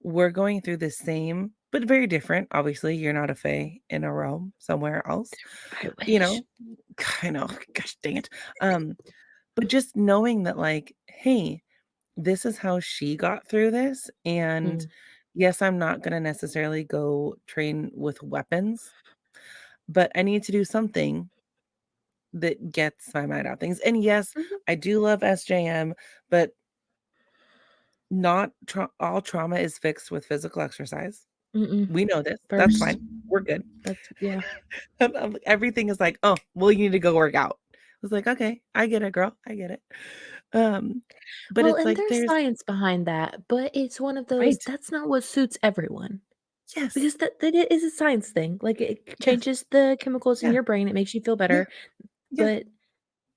we're going through the same but very different, obviously, you're not a fae in a realm somewhere else, I you wish. know?" I know, gosh dang it. But just knowing that, like, "Hey, this is how she got through this, and Mhm. yes, I'm not gonna necessarily go train with weapons, but I need to do something that gets my mind off things." And yes, Mhm. I do love SJM, but not all trauma is fixed with physical exercise. Mm-mm. We know this. That's First. fine. We're good. That's yeah. Everything is like, "Oh, well, you need to go work out." I was like, "Okay, I get it, girl. I get it." Um, but Well, it's and like there's there's science behind that, but it's one of those right. that's not what suits everyone. Yes. Because that it is a science thing. Like, it Yes. changes the chemicals in Yeah. your brain, it makes you feel Yeah. better, Yeah. but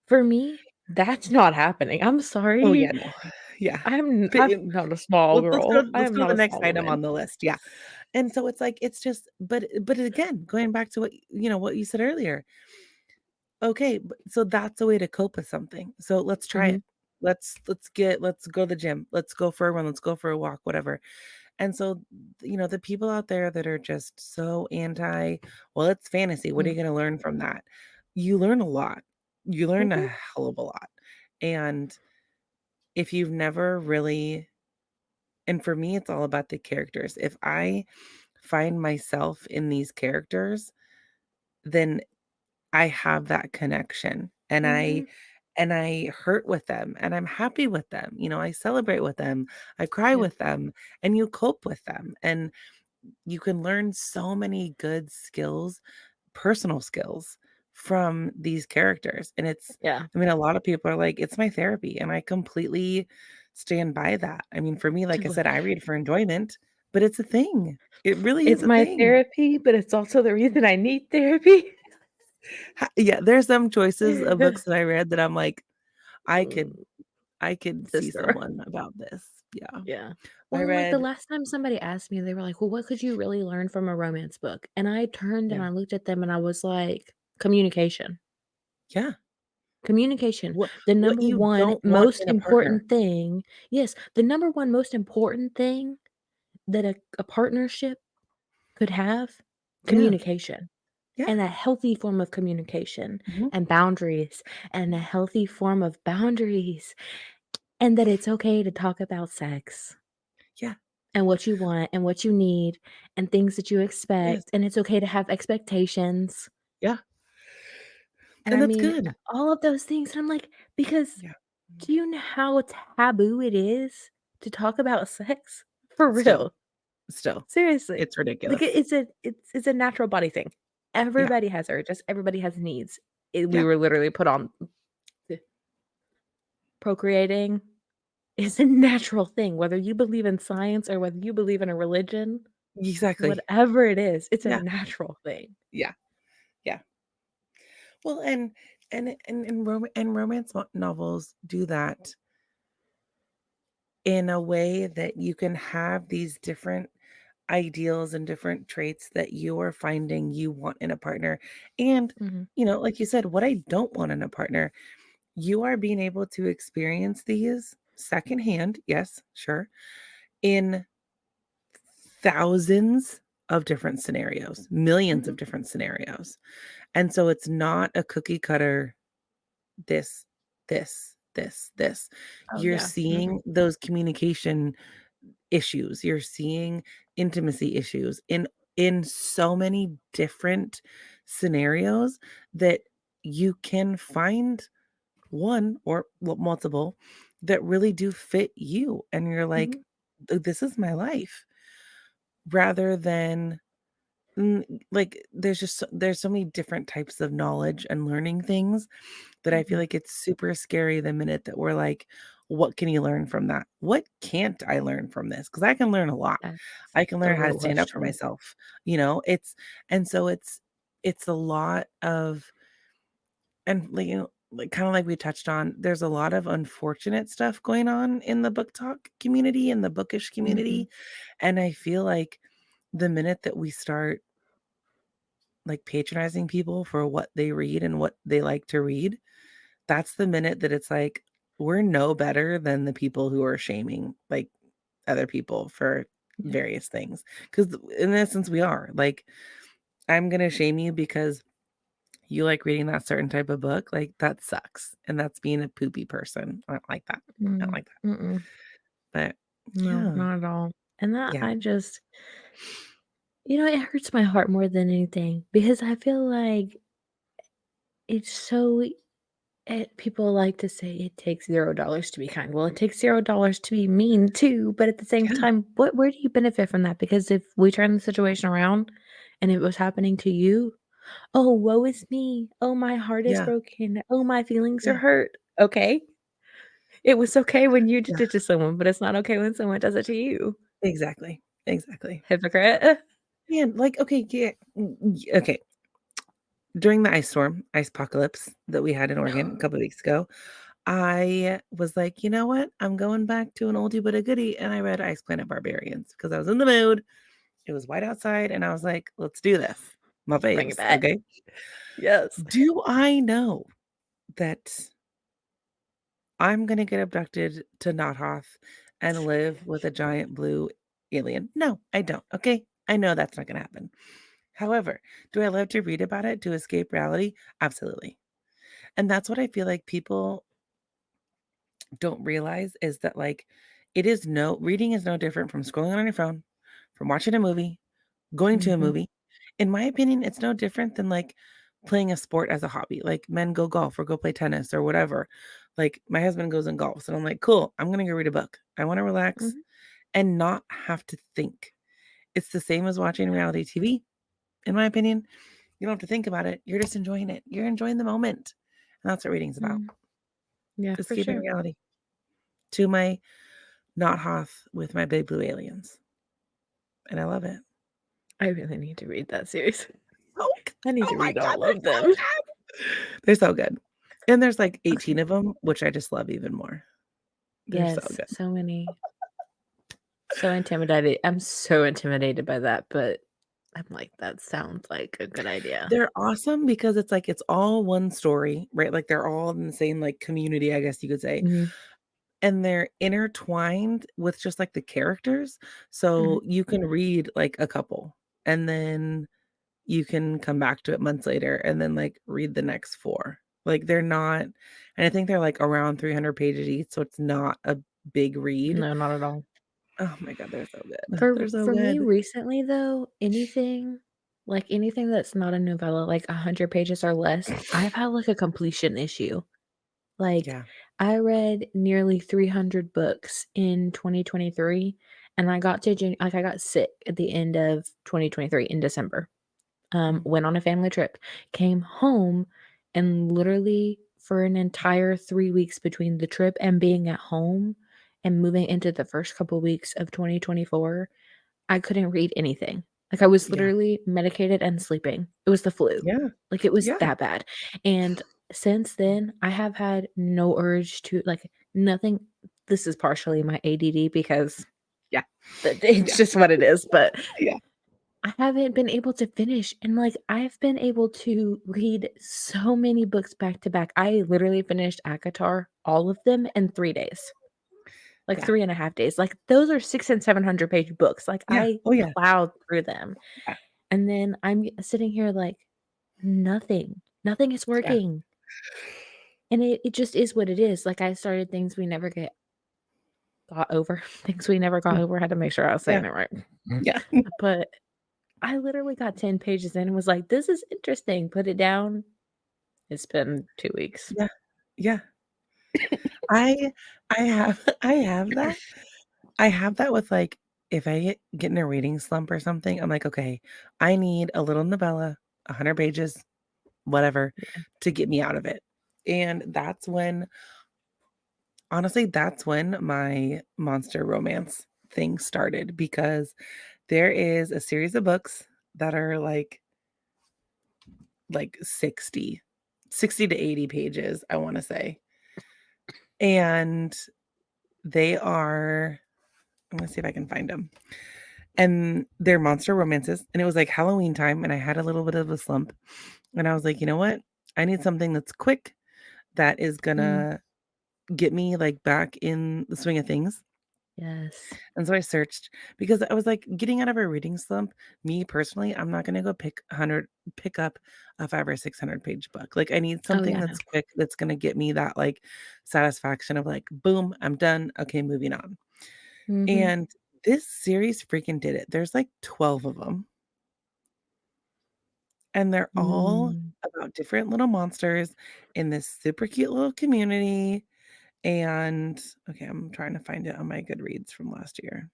for me, that's not happening. I'm Oh, yeah, sorry. no. Yeah. I'm But not a small let's go girl. I let's am go to not the a next small item on woman. the list, yeah. And so it's like, it's just but again, going back to what, what you said earlier, okay, so that's a way to cope with something. So let's try it. Mhm. Let's go to the gym. Let's go for a run. Let's go for a walk, whatever. And so, the people out there that are just so anti, well, it's fantasy. What are Mm. you going to learn from that? You learn a lot. You learn a Mhm. hell of a lot. And if you've never really, and for me, it's all about the characters. If I find myself in these characters, then I have that connection, and I Mhm. and I hurt with them, and I'm happy with them. I celebrate with them, I cry Yeah. with them, and you cope with them. And you can learn so many good skills, personal skills from these characters. And Yeah. I mean, a lot of people are like, it's my therapy. And I completely stand by that. I mean, for me, like I Totally. said, I read for enjoyment, but it's a thing. It really is It's a my thing. therapy, but it's also the reason I need therapy. Yeah, there's some choices of books that I read that I'm like, I could Mm, I could see sister. someone about this. Yeah. Yeah. I Well, and, like, the read last time somebody asked me, they were like, "Well, what could you really learn from a romance book?" And I turned and yeah. I looked at them and I was like, "Communication. Yeah. Communication. What The what number you 1 don't want most in a partner. important thing." Yes, the number 1 most important thing that a partnership could have, Yeah. communication, Yeah. and a healthy form of communication, Mhm. and boundaries, and a healthy form of boundaries, and that it's okay to talk about sex, Yeah. and what you want, and what you need, and things that you Yes. expect, and it's okay to have expectations, Yeah. and And I that's mean, good. all of those things, and I'm like, because Yeah. Mhm. do you know how taboo it is to talk about sex? For Still, real. still, Seriously. it's Like, ridiculous. it's a natural body thing. Yeah. Everybody has urges, everybody has needs. We Yeah. were literally put on procreating is a natural thing, whether you believe in science or whether you believe in a religion, Exactly. whatever it is, it's a Yeah. natural thing. Yeah. Yeah. Well, and romance novels do that in a way that you can have these different ideals and different traits that you are finding you want in a partner. And, Mhm, like you said, what I don't want in a partner, you are being able to experience these secondhand, yes, sure, in thousands of different scenarios, millions mhm. of different scenarios. And so it's not a cookie cutter, this, this. Oh, You're yeah. Mhm, seeing those communication issues. You're seeing intimacy issues in so many different scenarios that you can find one or multiple that really do fit you, and you're like, mhm, This is my life," rather than like there's so many different types of knowledge and learning things that I feel mhm. like it's super scary the minute that we're like, what can you learn from that? What can't I learn from this? Because I can learn a lot. That's I can the learn how to real stand up for question. myself. It's and so it's a lot of, and like, like kind of like we touched on, there's a lot of unfortunate stuff going on in the book talk community and the bookish Mhm, community. And I feel like the minute that we start like patronizing people for what they read and what they like to read, that's the minute that it's like, we're no better than the people who are shaming, like, other people for Yeah. various things. Because in essence, we are. Like, I'm gonna shame you because you like reading that certain type of book, like, that sucks, and that's being a poopy person. I don't like that. I don't Mm, like that. mm-mm. But, No, yeah. not at all. And that Yeah. I just, it hurts my heart more than anything because I feel like it's so people like to say it takes $0 to be kind. Well, it takes $0 to be mean too, but at the same Yeah. time, where do you benefit from that? Because if we turn the situation around and it was happening to you, oh, woe is me. Oh, my heart is Yeah. broken. Oh, my feelings are Yeah. hurt. Okay. It was okay when you Yeah. did it to someone, but it's not okay when someone does it to you. Exactly. Exactly. Hypocrite. Man, like, okay, yeah, okay. During the ice apocalypse that we had in Oregon a couple of weeks ago, I was like, "You know what? I'm going back to an oldie but a goodie," and I read Ice Planet Barbarians because I was in the mood. It was white outside, and I was like, "Let's do this." My Bring it faves, back. okay? Yes. Do I know that I'm gonna get abducted to Nothoth and live with a giant blue alien? No, I don't, okay? I know that's not gonna happen. However, do I love to read about it to escape reality? Absolutely. And that's what I feel like people don't realize is that, like, reading is no different from scrolling on your phone, from watching a movie, going to a Mhm. movie. In my opinion, it's no different than, like, playing a sport as a hobby. Like, men go golf or go play tennis or whatever. Like, my husband goes and golfs, and I'm like, "Cool, I'm gonna go read a book. I wanna relax Mhm. and not have to think." It's the same as watching reality TV, in my opinion. You don't have to think about it. You're just enjoying it. You're enjoying the moment. And that's what reading's about. Mm. Yeah, for Escaping sure. reality to my not Hoth with my big blue aliens. And I love it. I really need to read that series. Oh, I need oh to my read god, all they're of so them. good. They're so good. And there's like 18 of them, which I just love even more. They're so Yes, good. so many. So intimidated. I'm so intimidated by that, but I'm like, that sounds like a good idea. They're awesome because it's like it's all one story, right? Like they're all in the same like community, I guess you could say. Mhm. And they're intertwined with just like the characters. Mhm. So you can read like a couple and then you can come back to it months later and then, like, read the next 4. Like, they're not and I think they're, like, around 300 pages each, so it's not a big read. No, not at all. Oh my god, they're so good. For They're so for me good. recently though, anything that's not a novella, like 100 pages or less, I've had like a completion issue. Like, Yeah. I read nearly 300 books in 2023, and I got sick at the end of 2023 in December. Mhm. Went on a family trip, came home, and literally for an entire 3 weeks between the trip and being at home and moving into the first couple weeks of 2024, I couldn't read anything. Like, I was Yeah. literally medicated and sleeping. It was the flu. Yeah. Like, it was Yeah. that bad. And since then, I have had no urge to like, nothing. This is partially my ADD because Yeah. it's Yeah. just what it is, but Yeah. I haven't been able to finish, and, like, I've been able to read so many books back to back. I literally finished ACOTAR, all of them, in 3 days, like, Yeah. 3.5 days. Like, those are 6 and 700-page books. Like, Yeah. I Oh, yeah. plowed through them, Yeah. and then I'm sitting here like, nothing is Yeah. working, and it just is what it is. Like, I started things we never got over, things we never got Mm. over. I had to make sure I was Yeah. saying it right. Yeah. But I literally got 10 pages in and was like, "This is interesting." Put it down. It's been 2 weeks. Yeah. Yeah. I I have that. I have that with, like, if I get in a reading slump or something, I'm like, "Okay, I need a little novella, 100 pages, whatever, to get me out of it." And that's when honestly, that's when my monster romance thing started because there is a series of books that are like 60 to 80 pages, I wanna say. And they are I'm gonna see if I can find them. And they're monster romances, and it was, like, Halloween time, and I had a little bit of a slump, and I was like, "You know what? I need something that's quick, that is Mm, gonna get me, like, back in the swing of things. Yes. And so I searched because I was, like, getting out of a reading slump. Me, personally, I'm not gonna go pick up a 5 or 600-page book. Like, I need Oh, something yeah, no. that's quick, that's gonna get me that, like, satisfaction of, like, "Boom, I'm done. Okay, moving on." Mhm. And this series freaking did it. There's, like, 12 of them, and they're all Mm. about different little monsters in this super cute little community, and okay, I'm trying to find it on my Goodreads from last year.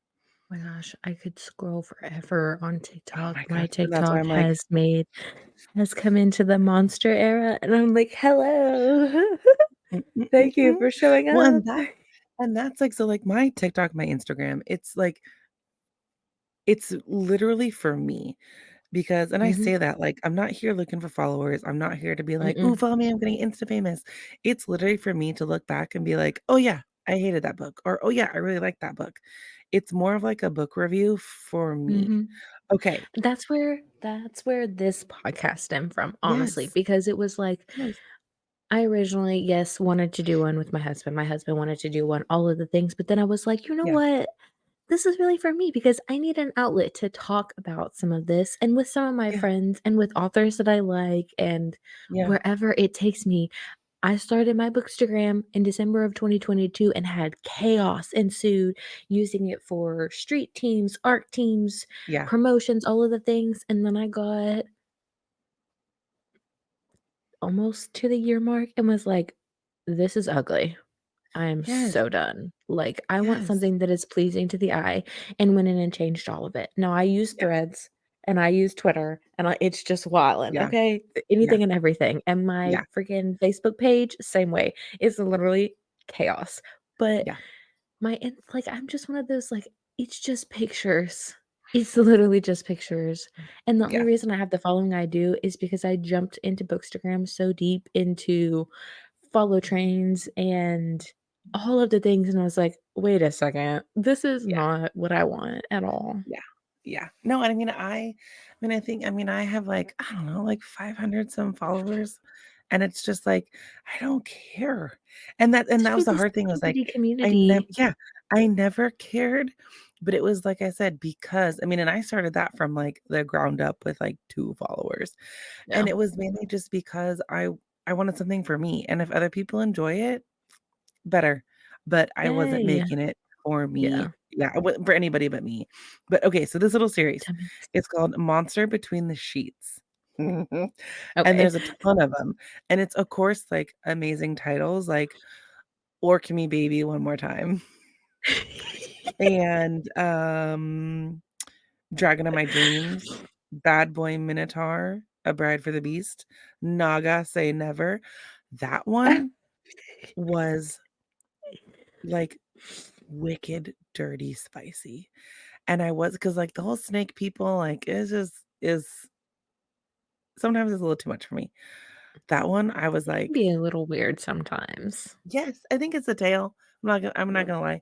My gosh, I could scroll forever on Oh TikTok. my My gosh, and that's why TikTok I'm like, has come into the monster era, and I'm like, "Hello. "Mm, mm, mm, Thank you mm." for showing Well, up." and that's, like, so, like, my TikTok, my Instagram, it's, like, it's literally for me because and I Mhm. say that, like, I'm not here looking for followers, I'm not here to be like, "Ooh, Mm-mm. follow me, I'm getting Insta famous." It's literally for me to look back and be like, "Oh, yeah, I hated that book," or, "Oh, yeah, I really liked that book." It's more of, like, a book review for me. Mhm. Okay. That's where this podcast stemmed from, honestly, Yes. because it was like Yes. I originally, yes, wanted to do one with my husband. My husband wanted to do one, all of the things, but then I was like, "You know Yeah. what? This is really for me because I need an outlet to talk about some of this and with some of my Yeah. friends and with authors that I like and Yeah. wherever it takes me." I started my Bookstagram in December of 2022 and had chaos ensued using it for street teams, art teams, Yeah. promotions, all of the things. And then I got almost to the year mark and was like, this is ugly. I am Yes. so done. Like, I want Yes. something that is pleasing to the eye and went in and changed all of it. Now I use Yeah. Threads and I use Twitter and it's just wildin', Yeah. okay? Yeah. Anything and everything. And my Yeah. freaking Facebook page, same way. It's literally chaos. But Yeah. like, I'm just one of those, like, it's just pictures. It's literally just pictures. And the only Yeah. reason I have the following I do is because I jumped into Bookstagram so deep into follow trains and all of the things, and I was like, "Wait a second, this is Yeah. not what I want at all." Yeah. Yeah. No, and I mean, I have, like, I don't know, like, 500 some followers, and it's just like, I don't care. And that To was the this hard thing was, like, itty-bitty community. I never cared, but it was like I said, because I mean, and I started that from, like, the ground up with, like, 2 followers, and Yeah. it was mainly just because I wanted something for me, and if other people enjoy it, better, but I wasn't Yay. making it for me. Yeah. Yeah, I wouldn't for anybody but me. But, okay, so this little series, That makes it's called Monster Between the Sheets. Mhm. And okay. there's a ton of them, and it's, of course, like, amazing titles, like, "Orc Me Baby One More Time," and, "Dragon of My Dreams," "Bad Boy Minotaur," "A Bride for the Beast," "Naga Say Never." That one was, like, wicked, dirty, spicy. And I was because like, the whole snake people, like, it just is sometimes it's a little too much for me. That one, I was It can like, be a little weird sometimes. "Yes, I think it's the tail." I'm not gonna lie.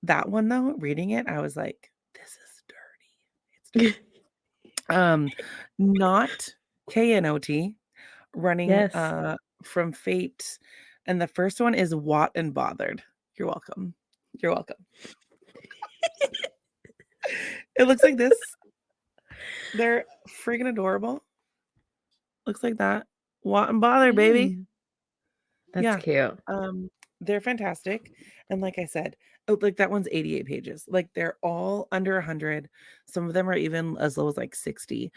That one, though, reading it, I was like, "This is dirty. It's dirty." Um, Not KNOT, running, Yes. from Fate, and the first one is Wat and Bothered. You're welcome. You're welcome. It looks like this. They're freaking adorable. Looks like that. Want and bother, baby. Mm, that's Yeah. cute. Um, they're fantastic, and like I said, oh, like, that one's 88 pages. Like, they're all under 100. Some of them are even as low as, like, 60,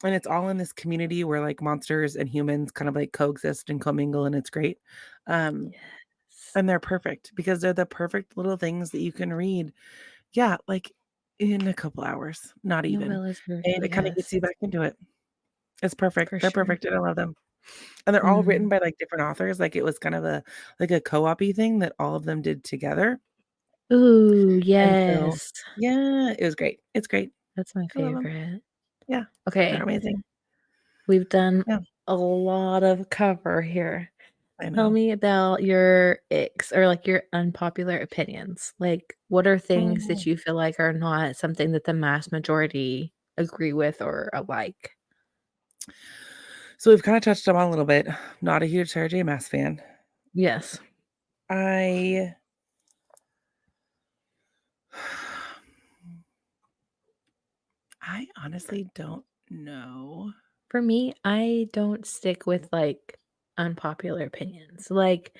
and it's all in this community where, like, monsters and humans kind of, like, coexist and commingle, and it's great. Um, Yes. and they're perfect because they're the perfect little things that you can read, yeah, like, in a couple hours, not even, Novellas are and it kinda gets yes, you back into it. It's perfect. for They're sure. perfect, and I love them. And they're all written Mm. by, like, different authors, like, it was kind of a like a co-op-y thing that all of them did together, Ooh, and so yes. yeah, it was great. It's great. That's my I love them. favorite. Yeah, they're Okay, amazing. we've done Yeah, a lot of cover here. I Tell know. me about your icks or, like, your unpopular opinions. Like, what are things Mhm. that you feel like are not something that the mass majority agree with or like? So we've kinda touched on a little bit. Not a huge Sarah J. Maas fan. Yes. I I honestly don't know. For me, I don't stick with, like, unpopular opinions. Like,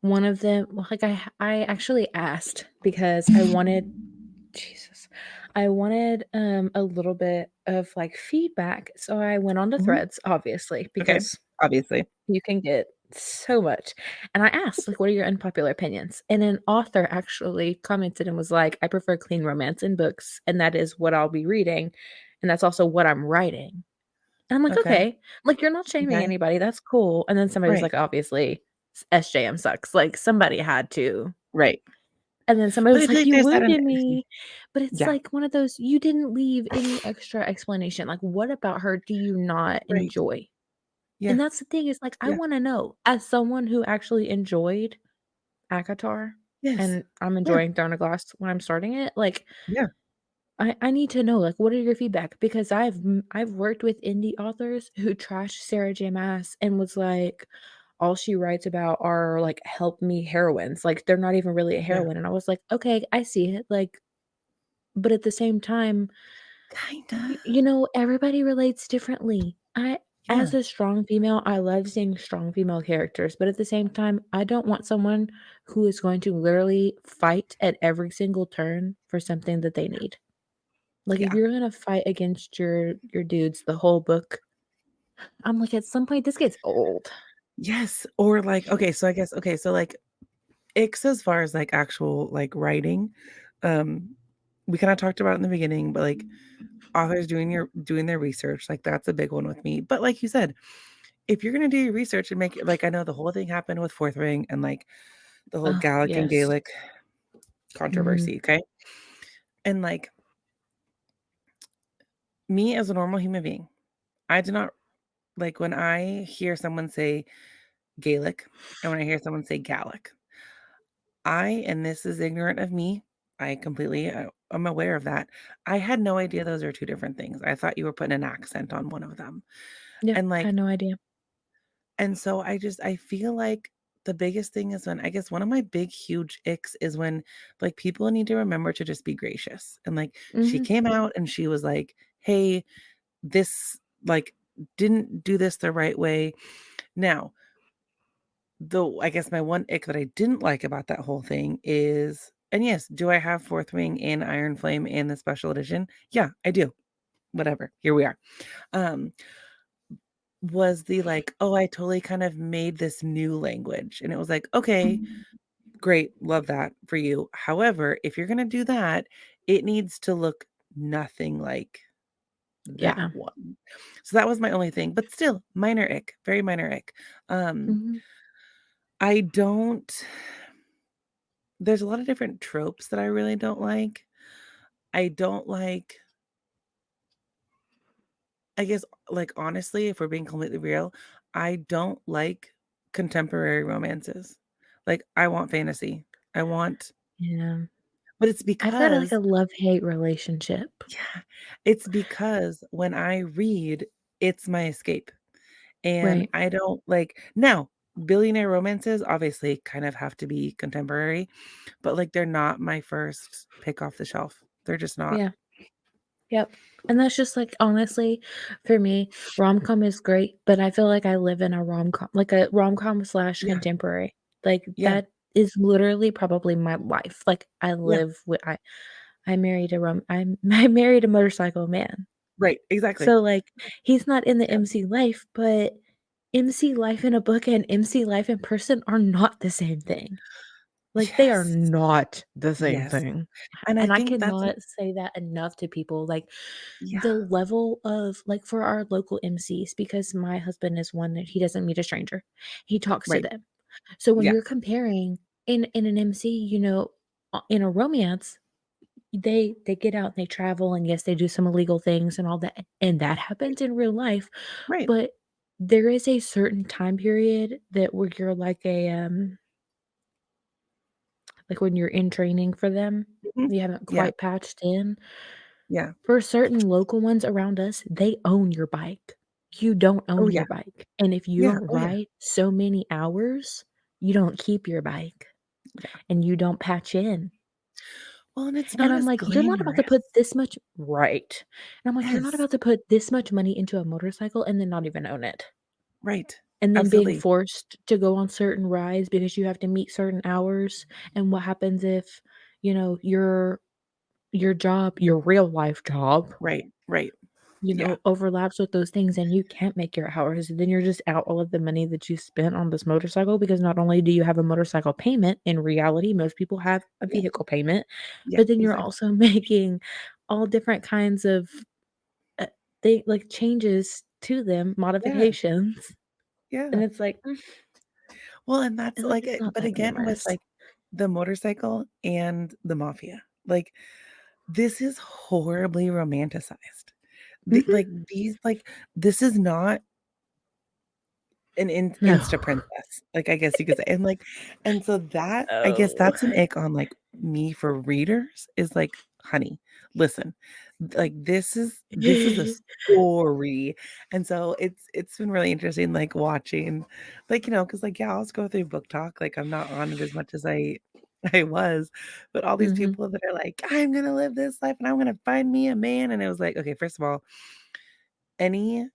one of them like, I actually asked because I wanted Jesus. I wanted, a little bit of, like, feedback, so I went on to Mhm. Threads, obviously, Okay, because obviously. you can get so much, and I asked, like, "What are your unpopular opinions?" And an author actually commented and was like, "I prefer clean romance in books, and that is what I'll be reading, and that's also what I'm writing." And I'm like, Okay, "Okay." Like, you're not shaming okay, anybody, that's cool, and then somebody was right, like, "Obviously, SJM sucks." Like, somebody had to. right. And then somebody But I was feel like, like "You there's that in wounded everything. me." But it's Yeah, like one of those you didn't leave any extra explanation, like, what about her do you not right. enjoy? And Yes, that's the thing is, like, I yeah, wanna know, as someone who actually enjoyed ACOTAR, yes, and I'm yeah, enjoying Throne of Glass when I'm starting it, like, yeah, I need to know, like, what are your feedback? Because I've worked with indie authors who trashed Sarah J. Maas and was like, all she writes about are, like, help me heroines, like, they're not even really a yeah. heroine, and I was like, "Okay, I see it," like, but at the same time, Kinda. everybody relates differently. Yeah, As a strong female, I love seeing strong female characters, but at the same time, I don't want someone who is going to literally fight at every single turn for something that they need. Like, if yeah. you're gonna fight against your dudes the whole book, I'm like, at some point, this gets old. Yes, or, like okay, so I guess okay, so, like, icks as far as, like, actual, like, writing, um, we kinda talked about it in the beginning, but, like, authors doing their research, like, that's a big one with me, but like you said, if you're gonna do your research and make it like, I know the whole thing happened with Fourth Ring and, like, the whole Oh, Gallic and yes. Gaelic Mhm. controversy, okay? And, like, me as a normal human being, I do not like, when I hear someone say Gaelic and when I hear someone say Gallic, and this is ignorant of me, I completely, I'm aware of that. I had no idea those are 2 different things. I thought you were putting an accent on one of them. Yeah, And, like had no idea. and so I feel like the biggest thing is when I guess one of my big, huge icks is when, like, people need to remember to just be gracious. And, like, she Mhm. came out and she was like, "Hey, this, like, didn't do this the right way." Now, though, I guess my one ick that I didn't like about that whole thing is and yes, do I have Fourth Wing and Iron Flame and the special edition? Yeah, I do. Whatever. Here we are. Um, was the like, "Oh, I totally kind of made this new language." And it was like, "Okay, great, love that for you. However, if you're gonna do that, it needs to look nothing like that Yeah. one." So that was my only thing, but still, minor ick, very minor ick. Um, Mhm. I don't there's a lot of different tropes that I really don't like. I don't like I guess, like, honestly, if we're being completely real, I don't like contemporary romances. Like, I want fantasy. I want Yeah. but it's I've got, like, a because love-hate relationship. yeah, it's because when I read, it's my escape, and Right. I don't like now, billionaire romances obviously kind of have to be contemporary, but, like, they're not my first pick off the shelf. They're just not. Yeah. Yep. And that's just, like, honestly, for me, rom-com is great, but I feel like I live in a rom-com like, a rom-com slash Yeah, contemporary. Like, yeah, that is literally probably my life. Like, I yeah, live with I married a I married a motorcycle man. right, exactly. So, like, he's not in the Yeah. MC life, but MC life in a book and MC life in person are not the same thing. Like, they are Yes, not the same yes, thing. and I And I think that's cannot say that enough to people, like, yeah, the level of like, for our local MCs, because my husband is one that he doesn't meet a stranger, he talks to right, them. So when yeah, you're comparing in an MC, in a romance, they get out and they travel, and yes, they do some illegal things and all that, and that happens in real life, right, but there is a certain time period that where you're like when you're in training for them, mhm, you haven't yeah, quite patched in. yeah, For certain local ones around us, they own your bike. You don't oh, own yeah, your bike, and if you yeah, don't oh, yeah, ride so many hours, you don't keep your bike Yeah. and you don't patch in. Well, and it's And not I'm as like, "You're not about to put glamorous. this much" Right. And I'm like, "You're not Yes. about to put this much money into a motorcycle and then not even own it. Right. And then being Absolutely. forced to go on certain rides because you have to meet certain hours, and what happens if, your job, your real life job, Right. Right. Yeah. overlaps with those things and you can't make your hours, then you're just out all of the money that you spent on this motorcycle because not only do you have a motorcycle payment, in reality, most people have a Yeah. vehicle payment, Yeah. but then you're Exactly. also making all different kinds of, uh, like, changes to them, Yeah. modifications, and Yeah. it's like, Well, and that's it's like, like it's it not but that again, with, glamorous. like, the motorcycle and the mafia, like, this is horribly romanticized. Mhm. This is not an No. Insta princess, like, I guess you could say, and so that I guess Oh. that's an ick on, like, me for readers is, like, "Honey, listen, like, this is a story," and so it's been really interesting, like, watching, like, because like, yeah, I'll just go through book talk, like, I'm not on it as much as I was, but all these Mhm. people that are like, "I'm gonna live this life, and I'm gonna find me a man," and it was like, okay, first of all, any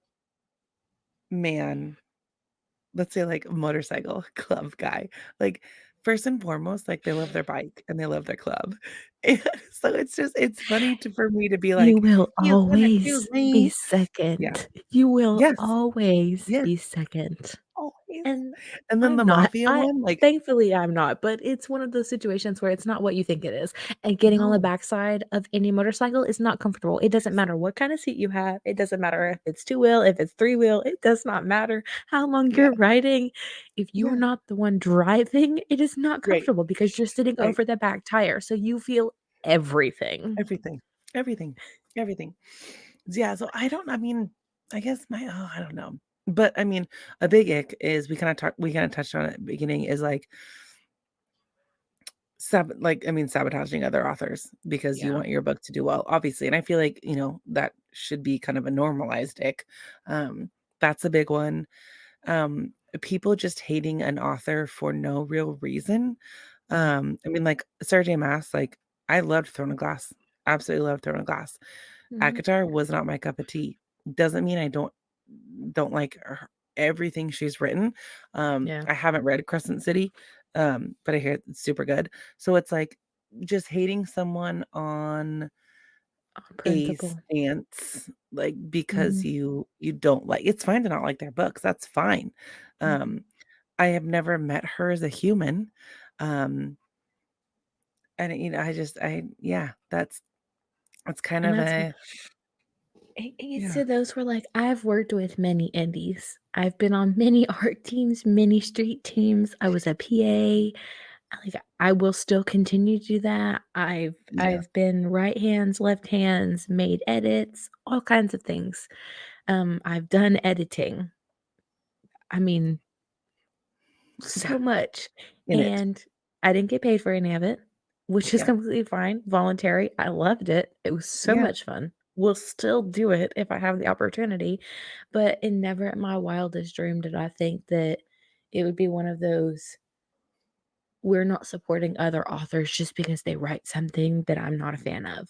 man, let's say, like, motorcycle club guy, like, first and foremost, like, they love their bike and they love their club, and so it's funny for me to be You like, will "He's gonna choose always be me." Yeah. second. You will Yes. always Yes. be second. Always. And And then I'm the not. mafia one, like, Thankfully, I'm not, but it's one of those situations where it's not what you think it is. And getting on the no. backside of any motorcycle is not comfortable. It doesn't Yes. matter what kind of seat you have. It doesn't matter if it's two-wheel, if it's three-wheel. It does not matter how long Yeah. you're riding. If you are Yeah. not the one driving, it is not Right. comfortable because you're sitting Right. over the back tire. So you feel everything. Everything. Everything. Everything. Yeah, so I mean, I guess I don't know. But, I mean, a big ick is we kinda touched on it at the beginning is, like, sabotaging other authors because you Yeah. want your book to do well, obviously, and I feel like, that should be kind of a normalized ick. That's a big one. People just hating an author for no real reason. Mm, I mean, like, Sarah J. Maas, like, I loved Throne of Glass, absolutely loved Throne of Glass. mhm. ACOTAR was not my cup of tea. Doesn't mean I don't like everything she's written. Yeah. I haven't read Crescent City, but I hear it's super good. So it's like just hating someone on On a principle. stance, like because Mhm, you don't like. It's fine to not like their books. That's fine. mhm. Um, I have never met her as a human. Um, and I yeah, that's kind And of that's a it gets yeah, to those where, like, I've worked with many indies. I've been on many art teams, many street teams. I was a PA. Like, I will still continue to do that. I've yeah, I've been right hands, left hands, made edits, all kinds of things. I've done editing. I mean, yeah, so much, in it. and I didn't get paid for any of it, which is Yeah, completely fine, voluntary. I loved it. It was so yeah, much fun. Will still do it if I have the opportunity, but in never in my wildest dream did I think that it would be one of those, we're not supporting other authors just because they write something that I'm not a fan of.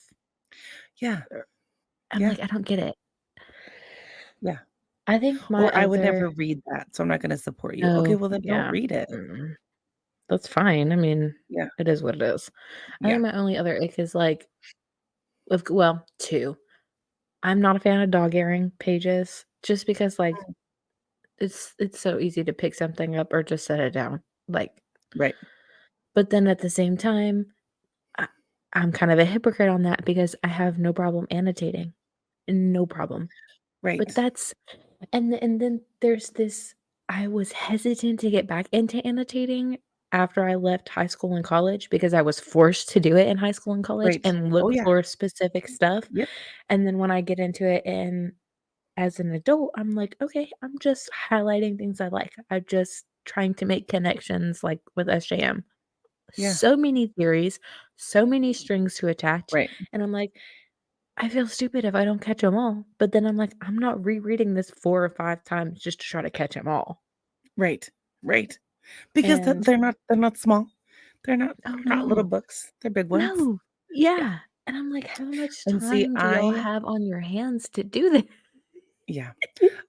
yeah, I'm yeah, like, I don't get it. yeah. I think my Or I would other never read that, so I'm not gonna support you. Okay, Oh, well, then don't yeah. read it. Mm, that's fine. I mean, Yeah, it is what it is. I yeah. think my only other ick is like, well, 2. I'm not a fan of dog earing pages just because, like, Mm, it's so easy to pick something up or just set it down, like, right, but then at the same time, I I'm kind of a hypocrite on that because I have no problem annotating, no problem, but right, that's and then there's this, I was hesitant to get back into annotating after I left high school and college because I was forced to do it in high school and college right. and Oh, look yeah. for specific stuff, Yep, and then when I get into it and as an adult, I'm like, "Okay, I'm just highlighting things I like. I'm just trying to make connections, like, with SJM." yeah, So many theories, so many strings to attach, right, and I'm like, "I feel stupid if I don't catch them all." But then I'm like, "I'm not rereading this 4 or 5 times just to try to catch them all." right, right. Because And they're not small. They're not oh they're not little no, books. They're big ones. no, Yeah. yeah. And I'm like, how much And see, time do y'all have on your hands to do this? yeah.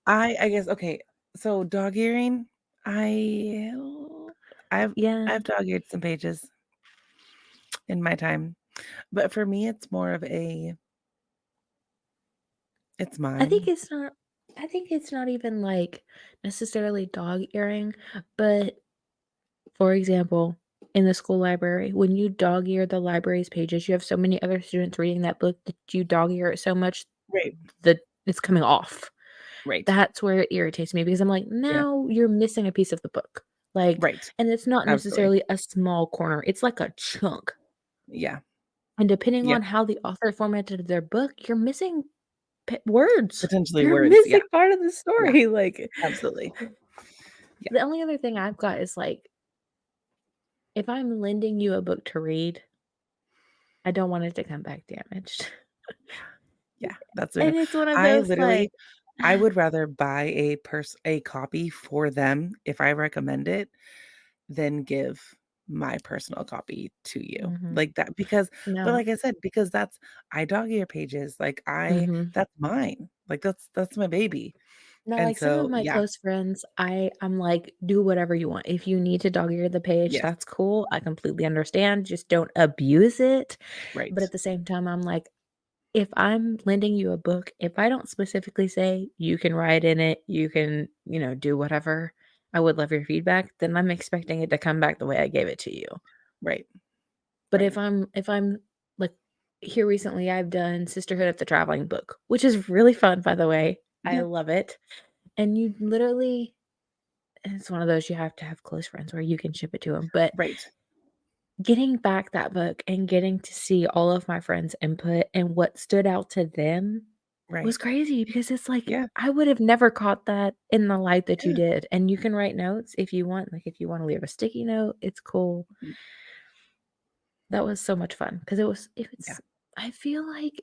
I guess okay. So dog earing, I I've Yeah, I've dog eared some pages in my time. But for me it's more of a it's I think mine. it's not. I think it's not even like necessarily dog earing, but for example, in the school library, when you dog ear the library's pages, you have so many other students reading that book that you dog ear it so much Right. that it's coming off. Right. That's where it irritates me because I'm like, Yeah. now you're missing a piece of the book. Like, Right. and it's not Absolutely. necessarily a small corner, it's like a chunk. Yeah. And depending Yeah. on how the author formatted their book, you're missing words. Potentially You're words. Yeah. missing part of the Yeah. story. Like, Absolutely. Yeah. the only other thing I've got is like, if I'm lending you a book to read, I don't want it to come back damaged. Yeah. That's what And it's one of I those literally like, I would rather buy a copy for them if I recommend it than give my personal copy to you. mhm, Like that because but no, like I said, because that's I dog ear pages. Like mhm. that's mine. Like that's my baby. No, And like some of so my yeah. close friends, I'm like, do whatever you want. If you need to dog ear the page, Yes. that's cool. I completely understand. Just don't abuse it. Right. But at the same time, I'm like, if I'm lending you a book, if I don't specifically say you can write in it, you can, do whatever, I would love your feedback, then I'm expecting it to come back the way I gave it to you. Right. But Right. if I'm like here recently I've done Sisterhood of the Traveling Book, which is really fun by the way. I Yeah. love it. And you literally it's one of those you have to have close friends where you can ship it to them. But Right. getting back that book and getting to see all of my friends' input and what stood out to them was Right. crazy because it's like Yeah. I would have never caught that in the light that you Yeah. did. And you can write notes if you want. Like if you want to leave a sticky note, it's cool. Mm, That was so much fun because yeah. I feel like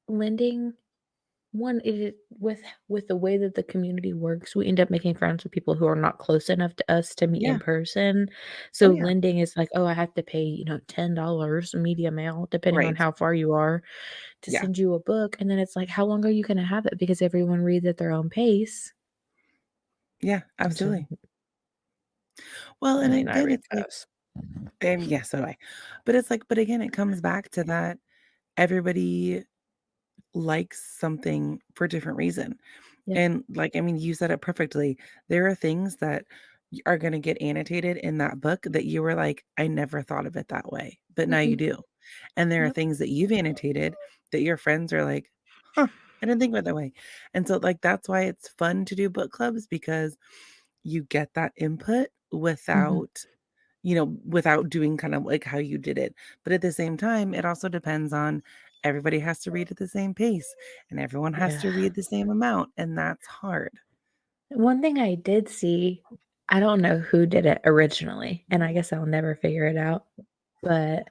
lending one it with the way that the community works, we end up making friends with people who are not close enough to us to meet in Yeah. person. Oh So yeah. lending is like, oh, I have to pay, $10 media mail, depending on Right. how far you are, to Yeah. send you a book. And then it's like, how long are you gonna have it? Because everyone reads at their own pace. Yeah. And so Absolutely. Well, I and mean I again, read it's like those. and yeah, so do I. But it's like but again, it comes back to that everybody likes something for a different reason. Yep. And like, I mean, you said it perfectly. There are things that are going to get annotated in that book that you were like, I never thought of it that way, but now you Mm-mm. do. And there are Yep. things that you've annotated that your friends are like, huh, I didn't think about it that way. And so, like, that's why it's fun to do book clubs because you get that input Mhm. without doing kind of like how you did it. But at the same time, it also depends on everybody has to read at the same pace and everyone has Yeah. to read the same amount. And that's hard. One thing I did see, I don't know who did it originally, and I guess I'll never figure it out, but,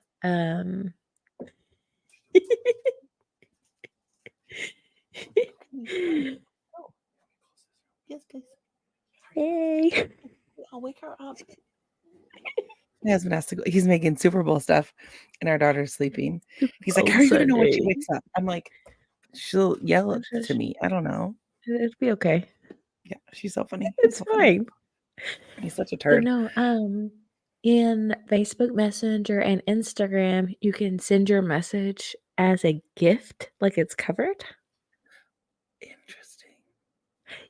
Oh, yes, please. Hey. I'll wake her up. My husband has to go. He's making Super Bowl stuff, and our daughter's sleeping. Super He's like, Bowl "How are you gonna know when she Sunday. wakes up?" I'm like, "She'll yell It's to just me. I don't know." it'll be okay. Yeah, she's so funny. He's It's so funny. fine. He's such a But turd. no, in Facebook Messenger and Instagram, you can send your message as a gift, like it's covered. Interesting.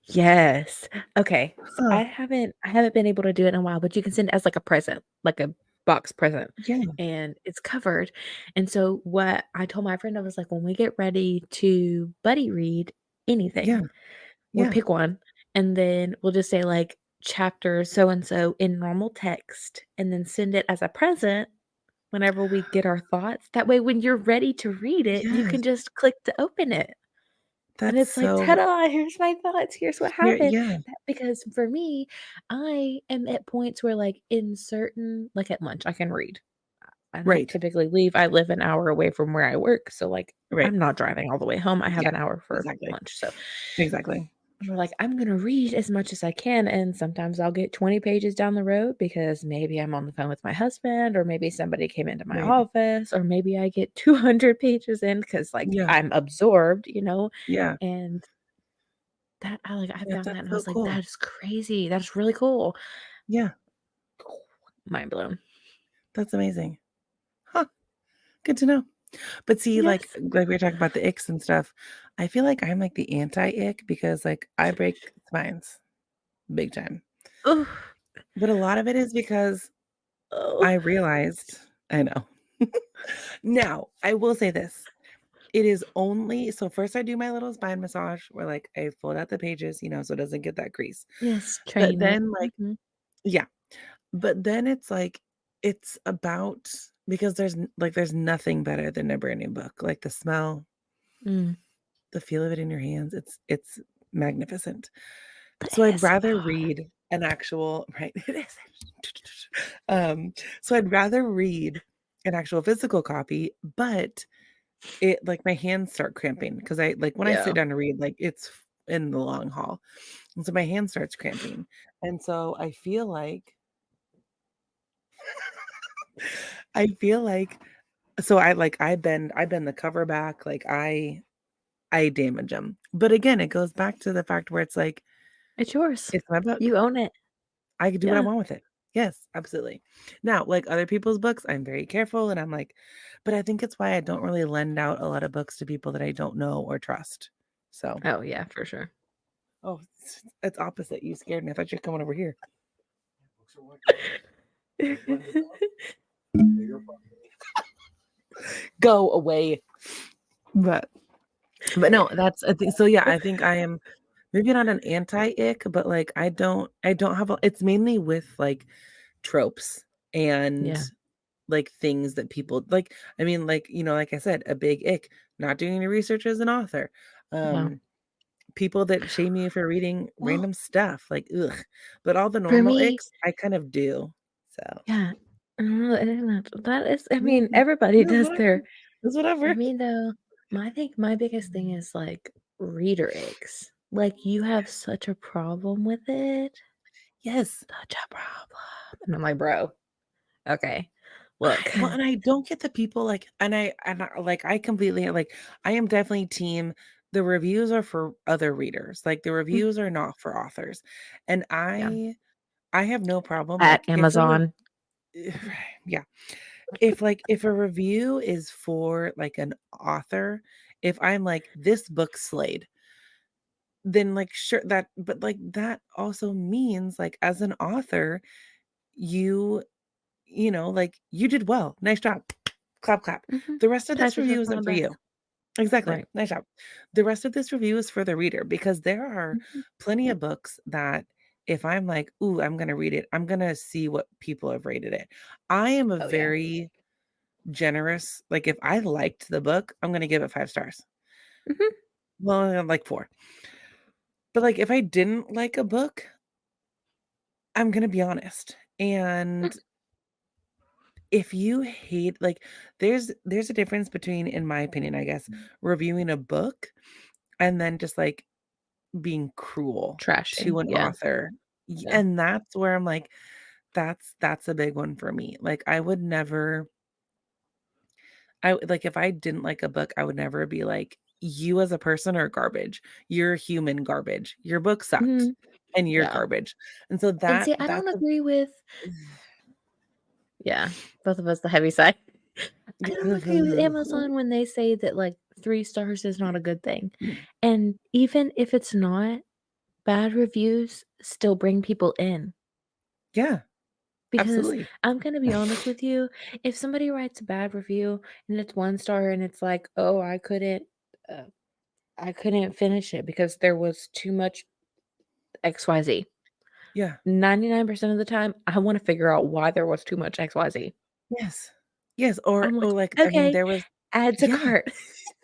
Yes. Okay. So Huh. I haven't been able to do it in a while, but you can send it as like a present, like a box present, Yeah. and it's covered. And so what I told my friend, I was like, when we get ready to buddy read Yeah. anything, we'll Yeah. pick one and then we'll just say like chapter so and so in normal text and then send it as a present whenever we get our thoughts. That way when you're ready to read it, you Yes. can just click to open it. And That's it's like, so "Ta-da, here's my thoughts, here's what here happened." yeah. That because for me, I am at points where, like, in certain like, at lunch, I can read. I don't Right. typically leave. I live an hour away from where I work, so, like, Right. I'm not driving all the way home. I have Yeah. an hour for Exactly. lunch, so Exactly. We're like, I'm gonna read as much as I can, and sometimes I'll get 20 pages down the road because maybe I'm on the phone with my husband, or maybe somebody came into my Right. office, or maybe I get 200 pages in because, like, Yeah. I'm absorbed, Yeah. and I Yeah, found that that's and I so was like, cool. "That is crazy. That's really cool." Yeah, Mind blown. that's amazing. Huh, good to know. But see, Yes. like we were talking about the icks and stuff, I feel like I'm like the anti-ick because like I break spines big time. Oh, But a lot of it is because oh. I realized I know. Now, I will say this. It is only so first I do my little spine massage where like I fold out the pages, so it doesn't get that crease. Yes, But train it. then like Mhm. yeah, but then it's like it's about because there's nothing better than a brand new book. Like the smell, Mm. the feel of it in your hands, it's magnificent. The So I'd rather ASMR. read an actual right, it is. So I'd rather read an actual physical copy, but it like my hands start cramping because I like when I sit Yeah. down to read, like it's in the long haul. And so my hand starts cramping. And so I feel like so I bend the cover back, like I damage them. But again, it goes back to the fact where it's like, It's yours. it's my book. You own it. I can do what I Yeah. want with it. Yes, absolutely. Now, like other people's books, I'm very careful and I'm like, but I think it's why I don't really lend out a lot of books to people that I don't know or trust. So, Oh, yeah, for sure. oh, it's opposite. You scared me. I thought you were coming over here. Books are like that. Don't lend them out. They're your property. Go away. But no, that's I think so yeah, I think I am maybe not an anti-ick, but like I don't have it's mainly with like tropes and Yeah. like things that people like I mean like like I said a big ick not doing any research as an author, Yeah. people that shame you for reading Well, random stuff like ugh, but all the for normal me, icks I kind of do so yeah. And that is, I yeah, mean, everybody that's does whatever, their, that's for whatever. me though, I think my biggest thing is like reader icks. Like you have such a problem with it. Yes. Such a problem. And I'm like, bro, okay, look. Well, and I don't get the people like like I completely like I am definitely team the reviews are for other readers. Like the Mm, reviews are not for authors. And yeah. I have no problem At like if Amazon. yeah, if a review is for like an author, if I'm like this book slayed, then like sure that but like that also means like as an author, you like you did well. Nice job. Clap, clap. Hmm. The rest of Pat this review yourself on the isn't for back. you. Exactly. Right. Nice job. The rest of this review is for the reader because there are Mhm. plenty of books that if I'm like, ooh, I'm going to read it, I'm going to see what people have rated it. I am a Oh yeah. very generous, like if I liked the book, I'm going to give it 5 stars. Hmm. Well, like 4. But like if I didn't like a book, I'm going to be honest. And if you hate like there's a difference between in my opinion, I guess, reviewing a book and then just like being cruel Trashing. to an Yeah. author. Yeah. And that's where I'm like that's a big one for me. Like I would never like if I didn't like a book, I would never be like you as a person are garbage. You're human garbage. Your book sucked Mhm. and you're Yeah. garbage. And so And see, I don't that's a agree with, yeah, both of us the heavy side. I don't agree with Amazon when they say that like 3 stars is not a good thing. And even if it's not, bad reviews still bring people in. yeah, Because absolutely. I'm gonna be honest with you, if somebody writes a bad review and it's 1 star and it's like, "Oh, uh, I couldn't finish it because there was too much XYZ." Yeah. 99% of the time, I wanna figure out why there was too much XYZ. Yes. Yes, or I'm like, like, I mean, "Okay, there was add to yeah, cart."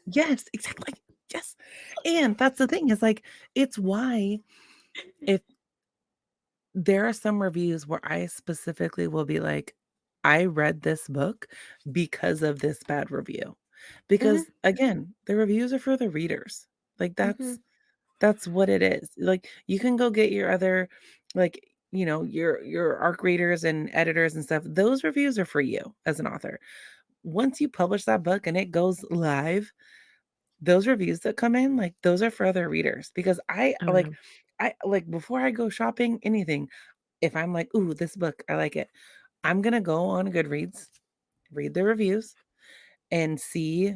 yes, exactly, yes, and that's the thing is, like, it's why if there are some reviews where I specifically will be like, "I read this book because of this bad review." Mhm, Because, again, the reviews are for the readers. Like, mhm. That's what it is. Like, you can go get your other, like, your ARC readers and editors and stuff. Those reviews are for you as an author. Once you publish that book and it goes live, those reviews that come in, like, those are for other readers because Oh yeah. I like before I go shopping, anything, if I'm like, "Ooh, this book, I like it." I'm gonna go on Goodreads, read the reviews, and see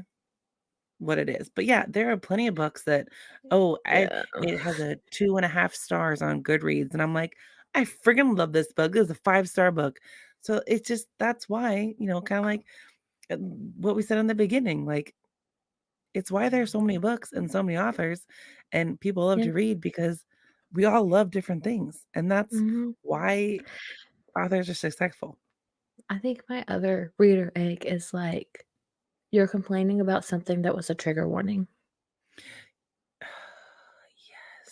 what it is. But yeah, there are plenty of books that, oh, Yeah. it has a 2.5 stars on Goodreads, and I'm like, I friggin' love this book. This is a 5-star book. So it's just that's why, kind of like what we said in the beginning, like it's why there's so many books and so many authors, and people love Yeah. to read because we all love different things, and that's hmm why authors are successful. I think my other reader egg is like you're complaining about something that was a trigger warning.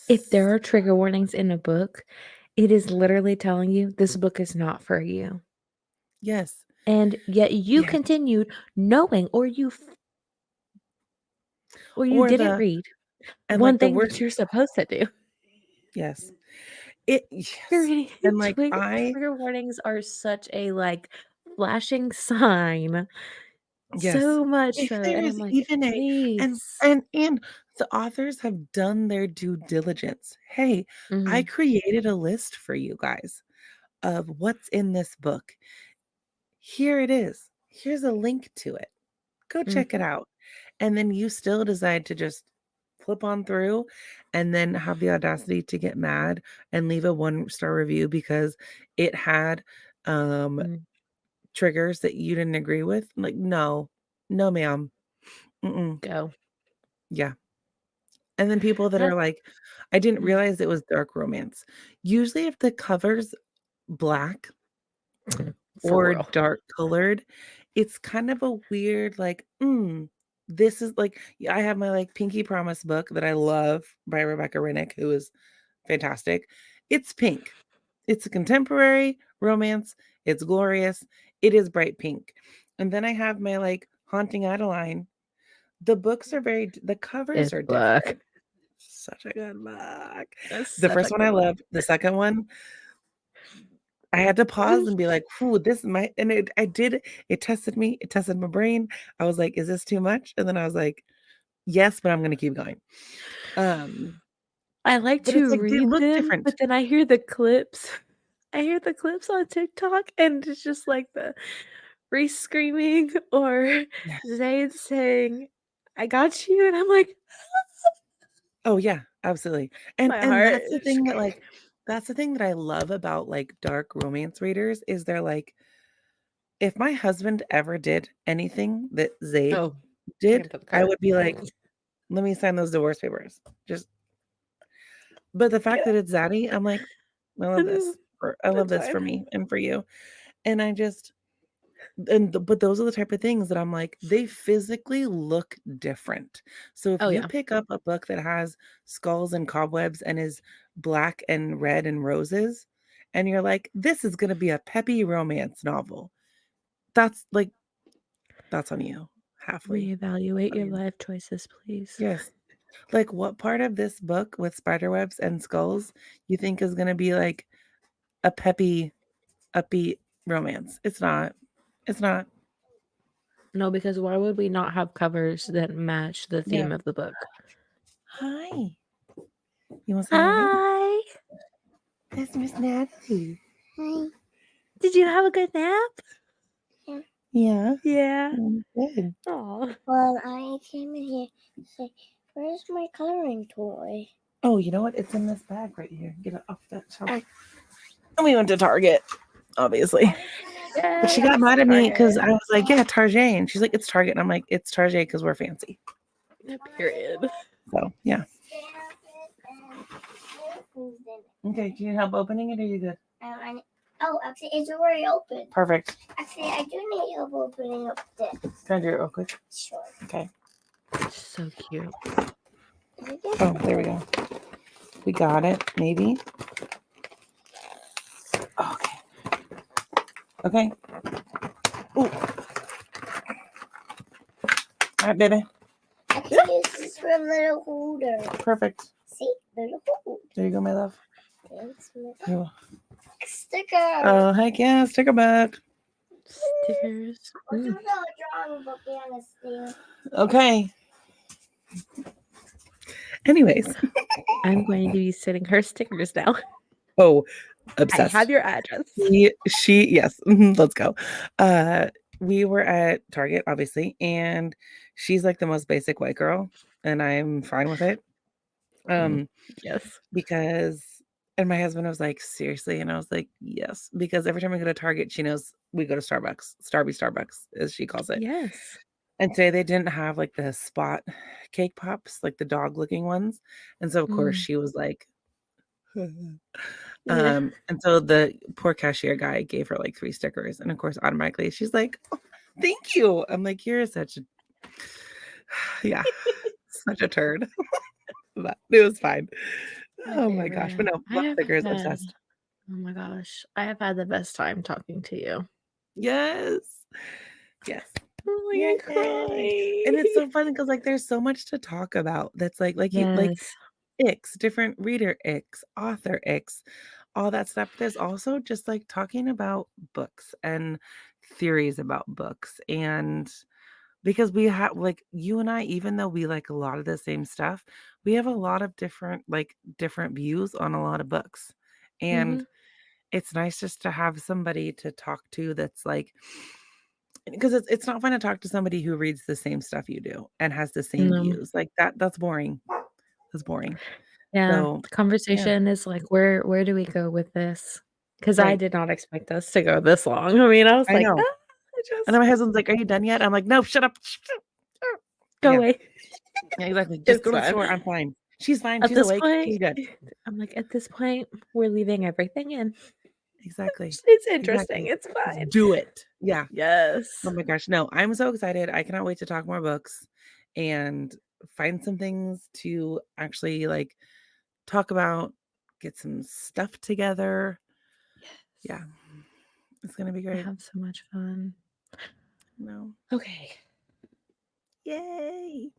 If Yes. there are trigger warnings in a book, it is literally telling you this book is not for you. Yes. And yet you Yes. continued knowing or you Or didn't the read and one like the thing worst that you're supposed to do. yes. You're Yes. getting And like trigger warnings are such a like flashing sign. yes. So much If so. there And I'm is like, even a and please. and and the authors have done their due diligence. Hey, I Mhm, created a list for you guys of what's in this book. Here it is. Here's a link to it. Go check it mhm, out. And then you still decide to just flip on through and then have the audacity to get mad and leave a 1-star review because it had um mm, triggers that you didn't agree with. Like, no. No, ma'am. Mm-mm. go. Yeah. And then people that are That's like, I didn't mm, realize it was dark romance. Usually if the cover's black for or real. dark colored, it's kind of a weird, like, this is like I have my like Pinky Promise book that I love by Rebecca Rennick, who is fantastic. It's pink. It's a contemporary romance. It's glorious. It is bright pink. And then I have my like Haunting Adeline. The books are the covers It's are black. different. Such a good book. That's The such a first one I good one. loved. The second one, I had to pause and be like, "Ooh, this might," and it tested me, it tested my brain. I was like, "Is this too much?" And then I was like, "Yes, but I'm gonna keep going." Um, I like but it's to like they read look them, different. but then I hear the clips. I hear the clips on TikTok, and it's just like the Reese screaming or Yes. Zayd saying, "I got you," and I'm like, Oh, yeah, absolutely. And my and heart that's the is thing that, like that's the thing that I love about, like, dark romance readers is they're like, if my husband ever did anything that Zayd oh, I can did, put the I card. would be like, "Let me sign those divorce papers." Just but the fact Yeah, that it's Zaddy, I'm like, I love that's this fine. for me and for you. And I just but those are the type of things that I'm like, they physically look different. So if Oh, you yeah. pick up a book that has skulls and cobwebs and is black and red and roses, and you're like, this is gonna be a peppy romance novel. That's like that's on you. Halfly. Reevaluate On your you. life choices, please. Yes. Like what part of this book with spiderwebs and skulls you think is gonna be like a peppy, upbeat romance? It's not. It's not. No, because why would we not have covers that match the Yeah. theme of the book? Hi. You want to say hi again? Hi. That's Miss Natalie. Hi. Did you have a good nap? Yeah. Yeah. Yeah. Good. Oh. Well, I came in here to say, where's my coloring toy? Oh, you know what? It's in this bag right here. Get it off that shelf. Uh, And we went to Target, obviously. But she got Yes. mad at me because Target. I was like, yeah, Target. And she's like, it's Target. And I'm like, it's Target because we're fancy. Period. So, yeah. Okay. Do you need help opening it or are you good? Oh, actually, it's already open. Perfect. Actually, I do need help opening up this. Can I do it real quick? Sure. Okay. So cute. Oh, there we go. We got it. Maybe. Okay. Okay. Ooh. All right, baby. I can use this for a little holder. Perfect. See? There you go, my love. Oh, Sticker. oh heck yeah, sticker book. Stickers. What's a drawing book on this thing? Okay. Anyways. I'm going to be sending her stickers now. Oh, I obsessed. have your address. She yes. Let's go. We were at Target, obviously, and she's like the most basic white girl, and I'm fine with it. Yes. Because and my husband was like, seriously? And I was like, yes, because every time we go to Target, she knows we go to Starbucks, as she calls it. Yes. And today they didn't have like the spot cake pops, like the dog looking ones. And so of course she was like, Yeah. and so the poor cashier guy gave her like 3 stickers. And of course, automatically she's like, oh, thank you. I'm like, you're such a yeah, such a turd. But it was fine. Oh my gosh. But no, love stickers, obsessed. Oh my gosh. I have had the best time talking to you. Yes. Yes. Oh my Yay. God, cry. And it's so fun because like there's so much to talk about that's like you like Yes. icks, different reader icks, author icks, all that stuff. There's also just like talking about books and theories about books. And because we have like you and I, even though we like a lot of the same stuff, we have a lot of different views on a lot of books. And Mhm. it's nice just to have somebody to talk to that's like because it's not fun to talk to somebody who reads the same stuff you do and has the same No. views. Like that's boring. That's boring. Yeah. So, The yeah. conversation is like, where do we go with this? Because I Right. did not expect us to go this long. I mean, I was I like, know. And then just my husband's like, "Are you done yet?" I'm like, "No, shut up." go Yeah. away. Yeah, exactly. Just It's go to the fine. store. I'm fine. She's fine. At She's this awake. point, She's good. I'm like, at this point, we're leaving everything in. Exactly. It's interesting. Exactly. It's Just fine. do it. Yeah. Yes. Oh my gosh. No, I'm so excited. I cannot wait to talk more books and find some things to actually like talk about, get some stuff together. Yeah. It's going to be I great. have so much fun. No. Okay. Yay.